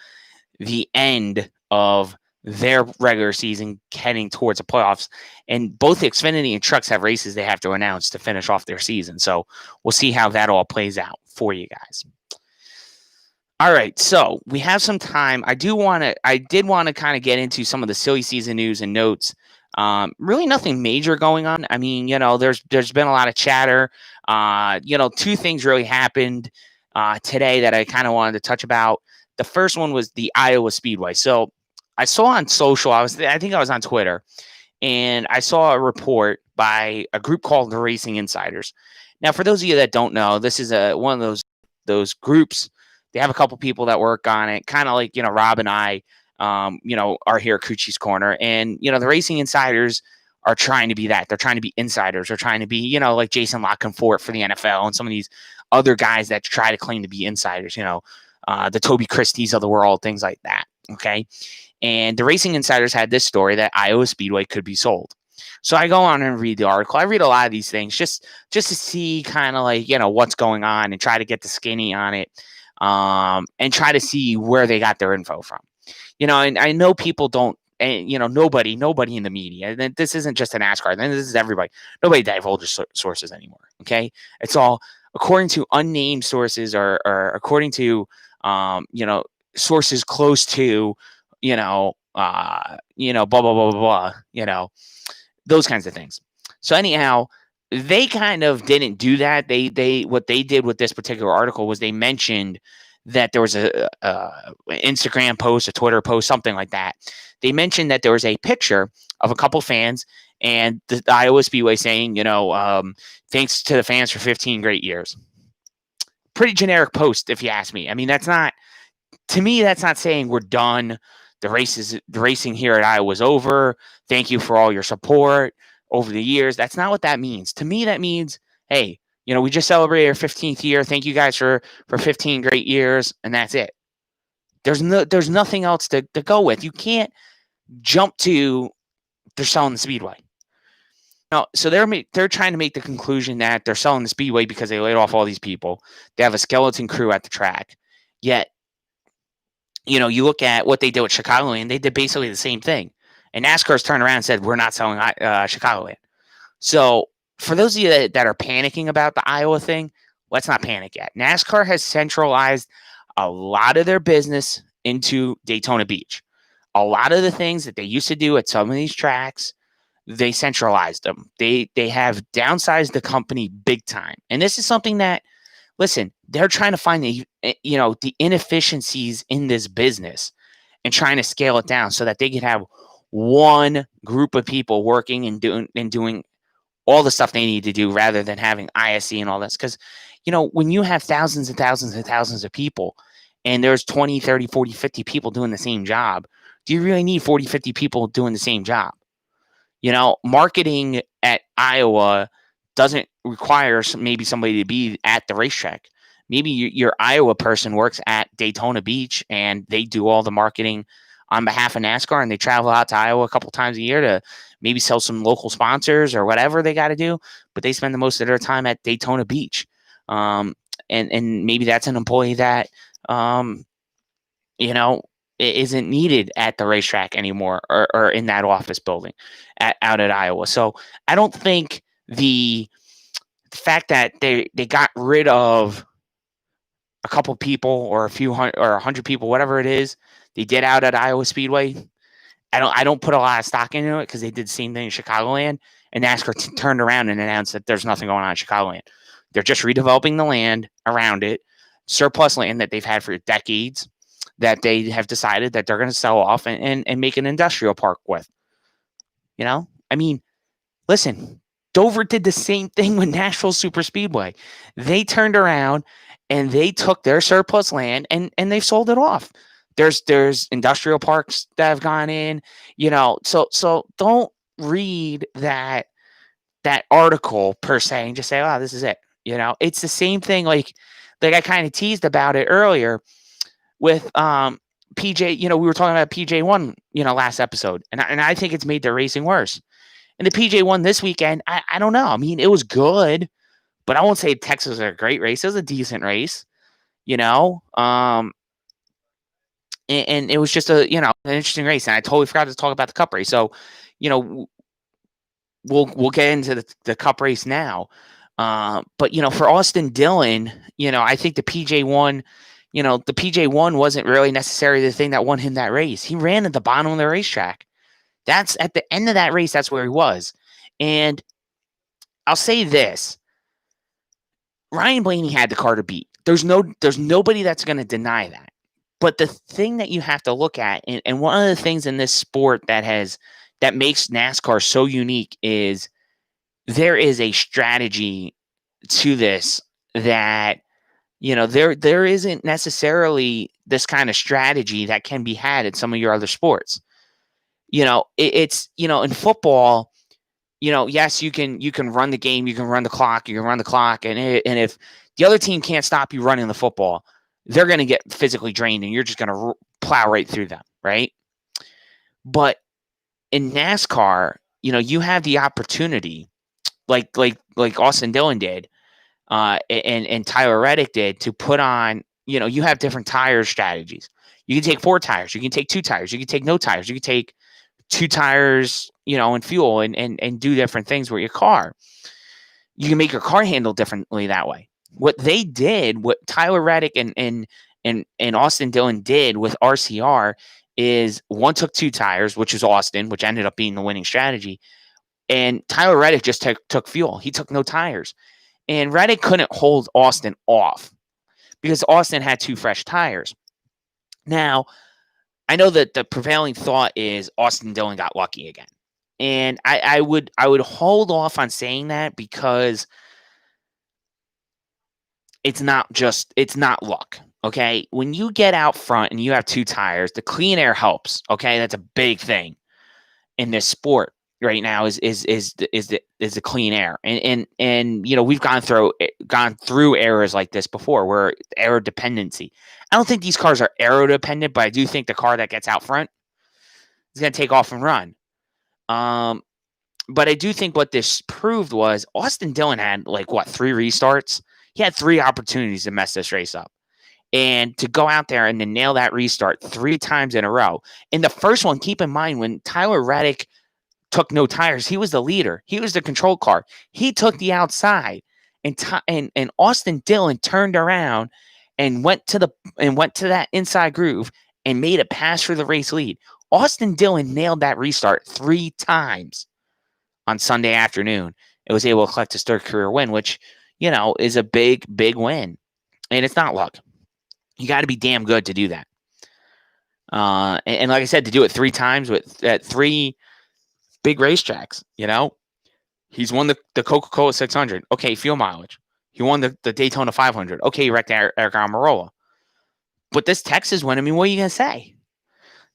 the end of their regular season, heading towards the playoffs. And both Xfinity and Trucks have races they have to announce to finish off their season. So we'll see how that all plays out for you guys. All right, so we have some time. I did want to kind of get into some of the silly season news and notes. Really nothing major going on. I mean, there's been a lot of chatter. 2 things really happened today that I kind of wanted to touch about. The first one was the Iowa Speedway. So I saw on social, I think I was on Twitter, and I saw a report by a group called the Racing Insiders. Now, for those of you that don't know, this is one of those groups. They have a couple people that work on it, kind of like, Rob and I, are here at Coochie's Corner. And, the Racing Insiders are trying to be that. They're trying to be insiders. They're trying to be, like Jason Lockenfort for the NFL and some of these other guys that try to claim to be insiders, the Toby Christies of the world, things like that. Okay. And the Racing Insiders had this story that Iowa Speedway could be sold. So I go on and read the article. I read a lot of these things just to see kind of like, what's going on and try to get the skinny on it, and try to see where they got their info from. And I know people don't, and nobody in the media, and this isn't just an NASCAR, then this is everybody. Nobody divulges sources anymore. Okay. It's all according to unnamed sources or according to, sources close to, blah, blah, blah, blah, blah, those kinds of things. So anyhow, they kind of didn't do that. What they did with this particular article was they mentioned that there was a Instagram post, a Twitter post, something like that. They mentioned that there was a picture of a couple fans and the Iowa Speedway saying, thanks to the fans for 15 great years. Pretty generic post, if you ask me. I mean, that's not saying we're done. The racing here at Iowa is over. Thank you for all your support over the years. That's not what that means. To me, that means, hey, we just celebrated our 15th year. Thank you guys for 15 great years, and that's it. There's nothing else to go with. You can't jump to they're selling the Speedway. No, so they're trying to make the conclusion that they're selling the Speedway because they laid off all these people. They have a skeleton crew at the track. Yet, you look at what they did with Chicagoland, they did basically the same thing. And NASCAR's turned around and said, we're not selling Chicagoland. So for those of you that are panicking about the Iowa thing, let's not panic yet. NASCAR has centralized a lot of their business into Daytona Beach. A lot of the things that they used to do at some of these tracks, they centralized them. They have downsized the company big time. And this is something that, listen, they're trying to find the inefficiencies in this business and trying to scale it down so that they could have one group of people working and doing all the stuff they need to do rather than having ISE and all this. Because, when you have thousands and thousands and thousands of people and there's 20, 30, 40, 50 people doing the same job, do you really need 40, 50 people doing the same job? Marketing at Iowa doesn't require maybe somebody to be at the racetrack. Maybe your Iowa person works at Daytona Beach and they do all the marketing on behalf of NASCAR, and they travel out to Iowa a couple times a year to maybe sell some local sponsors or whatever they got to do. But they spend the most of their time at Daytona Beach. And maybe that's an employee that, isn't needed at the racetrack anymore or in that office building out at Iowa. So I don't think the fact that they got rid of a couple people or a few hundred or 100 people, whatever it is, they did out at Iowa Speedway. I don't put a lot of stock into it because they did the same thing in Chicagoland, and NASCAR turned around and announced that there's nothing going on in Chicagoland. They're just redeveloping the land around it, surplus land that they've had for decades, that they have decided that they're going to sell off and make an industrial park with. Listen, Dover did the same thing with Nashville Super Speedway. They turned around and they took their surplus land and they've sold it off. There's industrial parks that have gone in, so don't read that article per se and just say, oh, this is it. It's the same thing. Like I kind of teased about it earlier with PJ. We were talking about PJ1, last episode, and I think it's made the racing worse. And the PJ1 this weekend, I don't know. I mean, it was good, but I won't say Texas was a great race. It was a decent race, and it was just an interesting race. And I totally forgot to talk about the Cup race. So, we'll get into the Cup race now. But for Austin Dillon, I think the PJ1, the PJ1 wasn't really necessarily the thing that won him that race. He ran at the bottom of the racetrack. That's at the end of that race. That's where he was. And I'll say this: Ryan Blaney had the car to beat. There's nobody that's going to deny that. But the thing that you have to look at, and one of the things in this sport that makes NASCAR so unique is there is a strategy to this that, there isn't necessarily this kind of strategy that can be had in some of your other sports. It's in football, yes, you can run the game, you can run the clock, and if the other team can't stop you running the football, they're going to get physically drained and you're just going to plow right through them, right? But in NASCAR, you have the opportunity, like Austin Dillon did, and Tyler Reddick did, to put on, you have different tire strategies. You can take 4 tires, you can take 2 tires, you can take no tires, you can take 2 tires, and fuel and do different things with your car. You can make your car handle differently that way. What they did, what Tyler Reddick and Austin Dillon did with RCR is one took 2 tires, which is Austin, which ended up being the winning strategy. And Tyler Reddick just took fuel. He took no tires. And Reddick couldn't hold Austin off because Austin had 2 fresh tires. Now, I know that the prevailing thought is Austin Dillon got lucky again. And I would hold off on saying that because it's not luck. Okay. When you get out front and you have 2 tires, the clean air helps. Okay. That's a big thing in this sport right now is the clean air. And we've gone through eras like this before where aero dependency. I don't think these cars are aero dependent, but I do think the car that gets out front is going to take off and run. But I do think what this proved was Austin Dillon had 3 restarts. He had 3 opportunities to mess this race up. And to go out there and to nail that restart 3 times in a row. And the first one, keep in mind, when Tyler Reddick took no tires. He was the leader. He was the control car. He took the outside, and Austin Dillon turned around and went to that inside groove and made a pass for the race lead. Austin Dillon nailed that restart 3 times on Sunday afternoon. It was able to collect his 3rd career win, which, is a big, big win. And it's not luck. You got to be damn good to do that. And like I said, to do it 3 times at 3 big racetracks, he's won the Coca-Cola 600. Okay, fuel mileage. He won the Daytona 500. Okay, he wrecked Eric Almirola. But this Texas win, I mean, what are you going to say?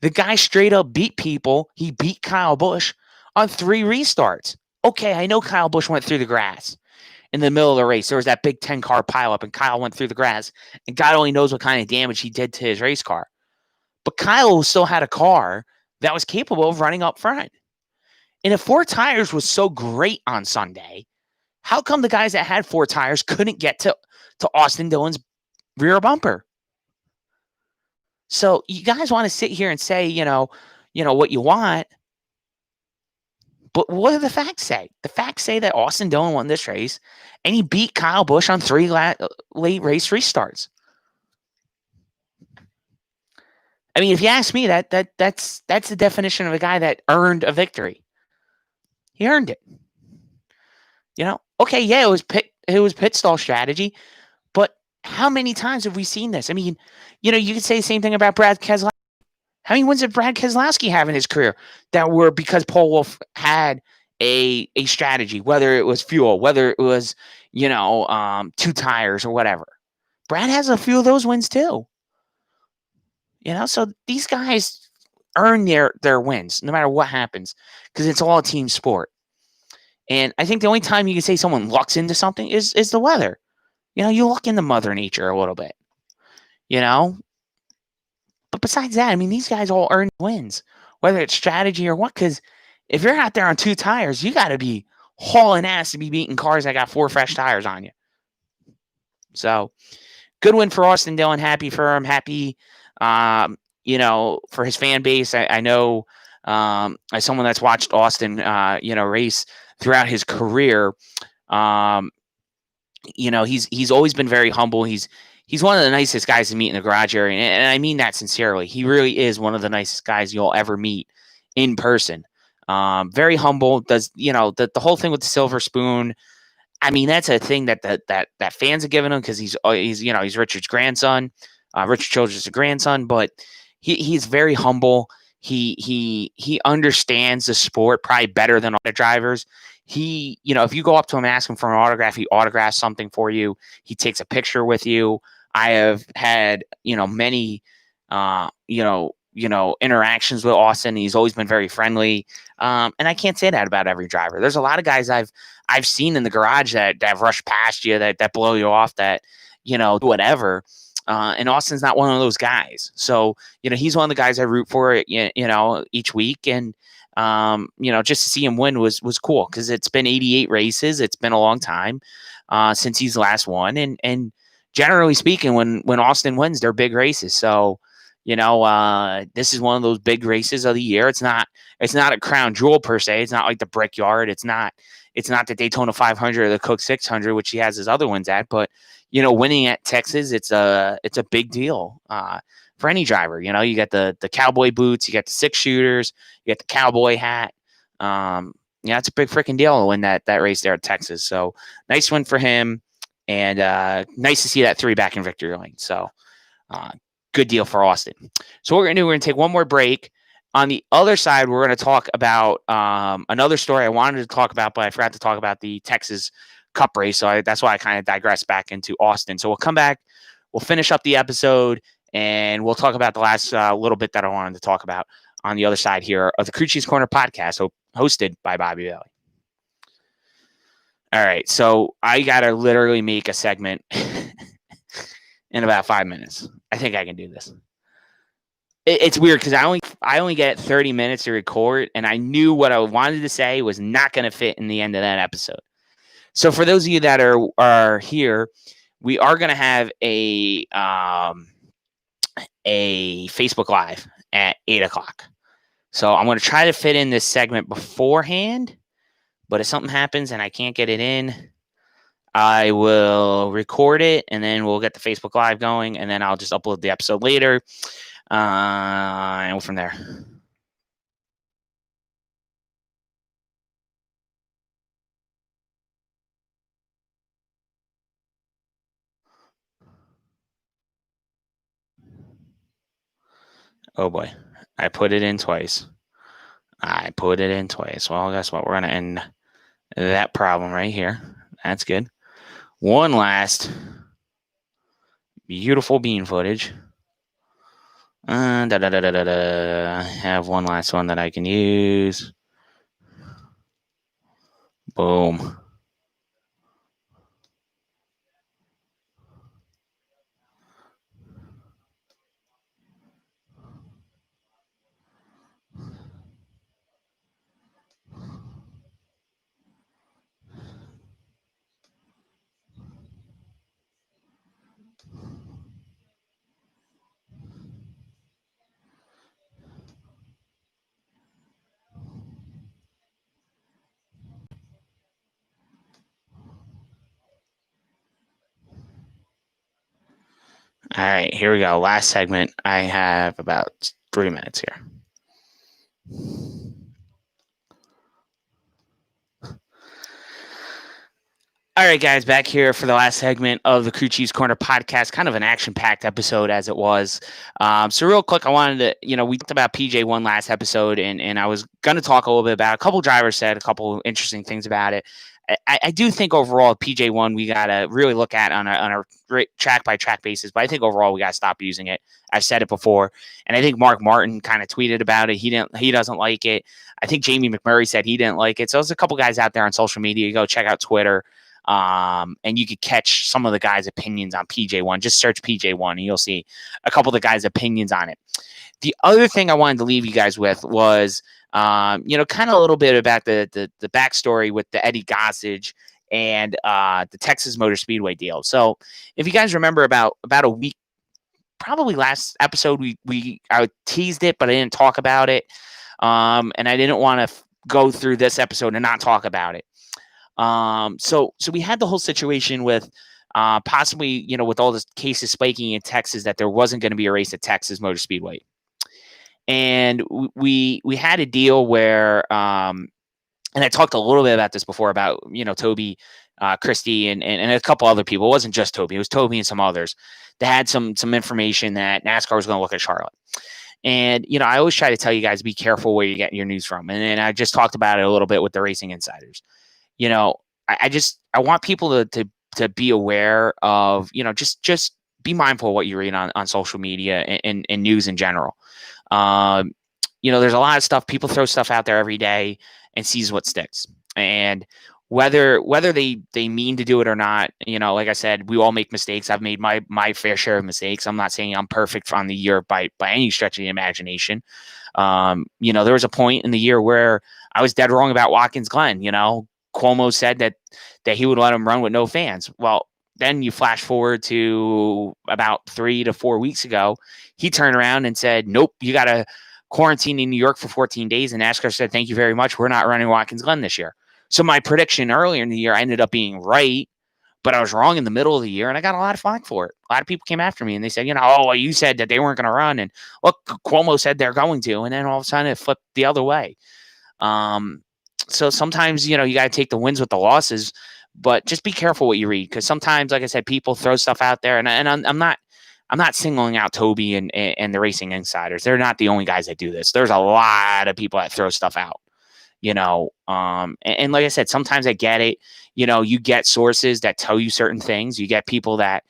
The guy straight up beat people. He beat Kyle Busch on 3 restarts. Okay, I know Kyle Busch went through the grass in the middle of the race. There was that big 10-car pileup, and Kyle went through the grass. And God only knows what kind of damage he did to his race car. But Kyle still had a car that was capable of running up front. And if 4 tires was so great on Sunday, how come the guys that had 4 tires couldn't get to Austin Dillon's rear bumper? So you guys want to sit here and say, what you want. But what do the facts say? The facts say that Austin Dillon won this race, and he beat Kyle Busch on 3 late race restarts. I mean, if you ask me, that's the definition of a guy that earned a victory. He earned it. Okay, yeah, it was pit stall strategy, but how many times have we seen this? I mean, you could say the same thing about Brad Keselowski. How many wins did Brad Keselowski have in his career that were because Paul Wolf had a strategy, whether it was fuel, whether it was, 2 tires or whatever? Brad has a few of those wins too. So these guys earn their wins no matter what happens, because it's all a team sport. And I think the only time you can say someone lucks into something is the weather. You luck into Mother Nature a little bit, But besides that, I mean, these guys all earn wins, whether it's strategy or what, because if you're out there on 2 tires, you got to be hauling ass to be beating cars that got 4 fresh tires on you. So good win for Austin Dillon. Happy for him. Happy, for his fan base. I know as someone that's watched Austin, race throughout his career, he's always been very humble. He's one of the nicest guys to meet in the garage area, and I mean that sincerely. He really is one of the nicest guys you'll ever meet in person. Very humble. Does the whole thing with the silver spoon? I mean, that's a thing that fans have given him because he's Richard's grandson. Richard Childress' grandson, but he's very humble. He understands the sport probably better than other drivers. He, if you go up to him, ask him for an autograph, he autographs something for you. He takes a picture with you. I have had, many, interactions with Austin. He's always been very friendly. And I can't say that about every driver. There's a lot of guys I've seen in the garage that have rushed past you, that blow you off, that, whatever. And Austin's not one of those guys. So, he's one of the guys I root for, each week. And, just to see him win was cool, because it's been 88 races. It's been a long time since he's last won. And generally speaking, when Austin wins, they're big races. So, this is one of those big races of the year. It's not a crown jewel per se. It's not like the Brickyard. It's not the Daytona 500 or the Coke 600, which he has his other ones at. But, winning at Texas, it's a big deal for any driver. You got the cowboy boots, you got the 6-shooters, you got the cowboy hat. It's a big freaking deal to win that race there at Texas. So nice win for him, and nice to see that 3 back in victory lane. So good deal for Austin. So what we're going to do, we're going to take one more break. On the other side, we're going to talk about another story I wanted to talk about, but I forgot to talk about the Texas Cup race. So that's why I kind of digressed back into Austin. So we'll come back, we'll finish up the episode, and we'll talk about the last little bit that I wanted to talk about on the other side here of the Crew Cheese Corner podcast, hosted by Bobby Bailey. All right, so I got to literally make a segment in about 5 minutes. I think I can do this. It's weird because I only get 30 minutes to record, and I knew what I wanted to say was not going to fit in the end of that episode. So for those of you that are here, we are going to have a Facebook Live at 8:00. So I'm going to try to fit in this segment beforehand, but if something happens and I can't get it in, I will record it and then we'll get the Facebook Live going and then I'll just upload the episode later. And from there. Oh boy, I put it in twice. Well, guess what? We're going to end that problem right here. That's good. One last beautiful bean footage. Have one last one that I can use. Boom. All right, here we go. Last segment. I have about 3 minutes here. All right, guys, back here for the last segment of the Crew Chiefs Corner podcast. Kind of an action-packed episode as it was. So real quick, I wanted to, we talked about PJ1 last episode, and I was going to talk a little bit about a couple drivers said a couple interesting things about it. I do think overall PJ1 we got to really look at on a track-by-track basis, but I think overall we got to stop using it. I've said it before, and I think Mark Martin kind of tweeted about it. He doesn't like it. I think Jamie McMurray said he didn't like it. So there's a couple guys out there on social media. You go check out Twitter. And you could catch some of the guys' opinions on PJ1. Just search PJ1 and you'll see a couple of the guys' opinions on it. The other thing I wanted to leave you guys with was, kind of a little bit about the backstory with the Eddie Gossage and the Texas Motor Speedway deal. So if you guys remember about a week, probably last episode, I teased it, but I didn't talk about it. And I didn't want to go through this episode and not talk about it. So we had the whole situation with possibly, with all the cases spiking in Texas, that there wasn't going to be a race at Texas Motor Speedway. And we had a deal where, and I talked a little bit about this before about, Toby Christie and a couple other people. It wasn't just Toby. It was Toby and some others that had some information that NASCAR was going to look at Charlotte. And, I always try to tell you guys, be careful where you get your news from. And then I just talked about it a little bit with the Racing Insiders. I want people to be aware of, just be mindful of what you read on social media and news in general. There's a lot of stuff. People throw stuff out there every day and sees what sticks. And whether they mean to do it or not, like I said, we all make mistakes. I've made my fair share of mistakes. I'm not saying I'm perfect on the year by any stretch of the imagination. There was a point in the year where I was dead wrong about Watkins Glen. Cuomo said that he would let him run with no fans. Well, then you flash forward to about 3 to 4 weeks ago. He turned around and said, nope, you got to quarantine in New York for 14 days. And NASCAR said, thank you very much. We're not running Watkins Glen this year. So my prediction earlier in the year, I ended up being right, but I was wrong in the middle of the year, and I got a lot of flack for it. A lot of people came after me, and they said, you said that they weren't going to run, and look, Cuomo said they're going to, and then all of a sudden it flipped the other way. So sometimes, you got to take the wins with the losses, but just be careful what you read. Because sometimes, like I said, people throw stuff out there, and I'm not singling out Toby and the Racing Insiders. They're not the only guys that do this. There's a lot of people that throw stuff out, and like I said, sometimes I get it. You get sources that tell you certain things. You get people that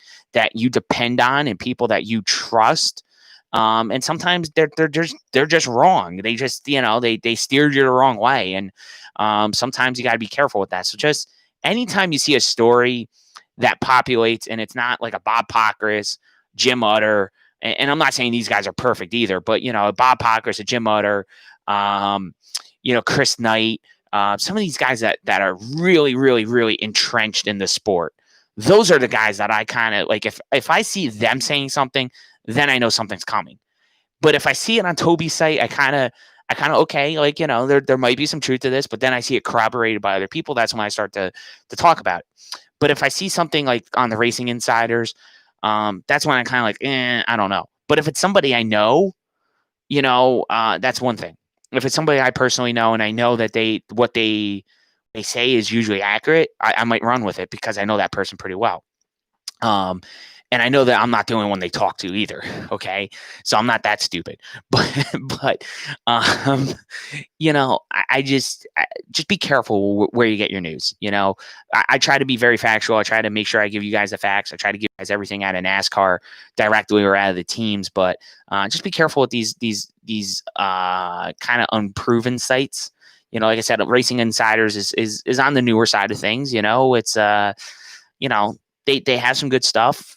you depend on and people that you trust. And sometimes they're just wrong. They just, they steered you the wrong way. And sometimes you got to be careful with that. So just anytime you see a story that populates, and it's not like a Bob Pockrass, Jim Utter, and I'm not saying these guys are perfect either, but Bob Pockrass, a Jim Utter, Chris Knight, some of these guys that are really, really, really entrenched in the sport. Those are the guys that I kind of like. If I see them saying something, then I know something's coming. But if I see it on Toby's site, I kind I kind of, okay, like, there might be some truth to this, but then I see it corroborated by other people. That's when I start to talk about it. But if I see something like on the Racing Insiders, that's when I kind of like, I don't know. But if it's somebody I know, that's one thing. If it's somebody I personally know and I know that what they say is usually accurate, I might run with it because I know that person pretty well. Um, and I know that I'm not the only one they talk to either. Okay, so I'm not that stupid. But um, I just be careful where you get your news. I try to be very factual. I try to make sure I give you guys the facts. I try to give you guys everything out of NASCAR directly or out of the teams. But just be careful with these kind of unproven sites. Like I said, Racing Insiders is on the newer side of things. It's you know they have some good stuff.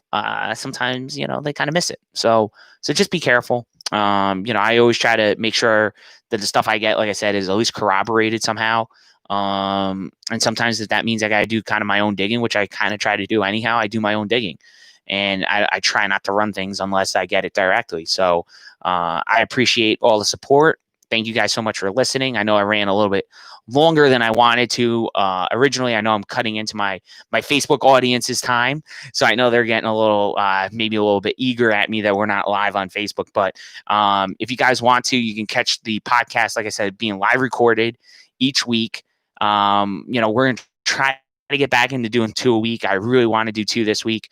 Sometimes they kind of miss it. So just be careful. I always try to make sure that the stuff I get, like I said, is at least corroborated somehow. And sometimes that means I got to do kind of my own digging, which I kind of try to do anyhow. I do my own digging, and I try not to run things unless I get it directly. So I appreciate all the support. Thank you guys so much for listening. I know I ran a little bit longer than I wanted to. Originally, I know I'm cutting into my Facebook audience's time, so I know they're getting a little, maybe a little bit eager at me that we're not live on Facebook. But if you guys want to, you can catch the podcast, like I said, being live recorded each week. We're going to try to get back into doing 2 a week. I really want to do 2 this week.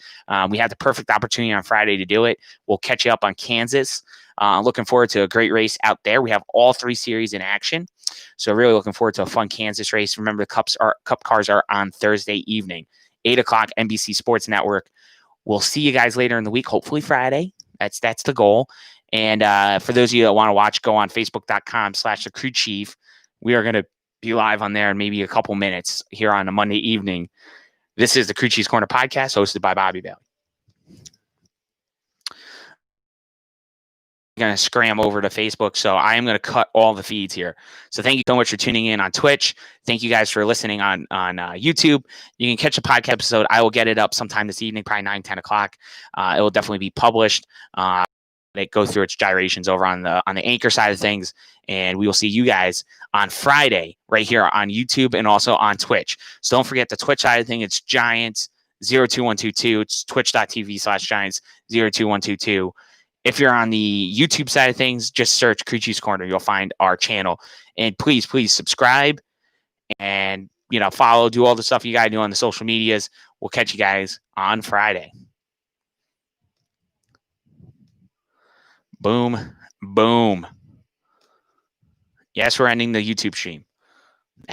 We have the perfect opportunity on Friday to do it. We'll catch you up on Kansas. Looking forward to a great race out there. We have all 3 series in action. So really looking forward to a fun Kansas race. Remember, the Cup cars are on Thursday evening, 8 o'clock, NBC Sports Network. We'll see you guys later in the week, hopefully Friday. That's the goal. And for those of you that want to watch, go on facebook.com/the crew chief. We are going to be live on there in maybe a couple minutes here on a Monday evening. This is the Crew Chief's Corner podcast hosted by Bobby Bailey. Going to scram over to Facebook, so I am going to cut all the feeds here. So thank you so much for tuning in on Twitch. Thank you guys for listening on YouTube. You can catch a podcast episode. I will get it up sometime this evening, probably 9-10 o'clock. It will definitely be published. It goes through its gyrations over on the Anchor side of things, and we will see you guys on Friday right here on YouTube and also on Twitch. So don't forget the Twitch side of thing. It's Giants 02122. It's twitch.tv/Giants 02122. If you're on the YouTube side of things, just search Crew Chief's Corner. You'll find our channel. And please subscribe and, follow, do all the stuff you got to do on the social medias. We'll catch you guys on Friday. Boom, boom. Yes, we're ending the YouTube stream.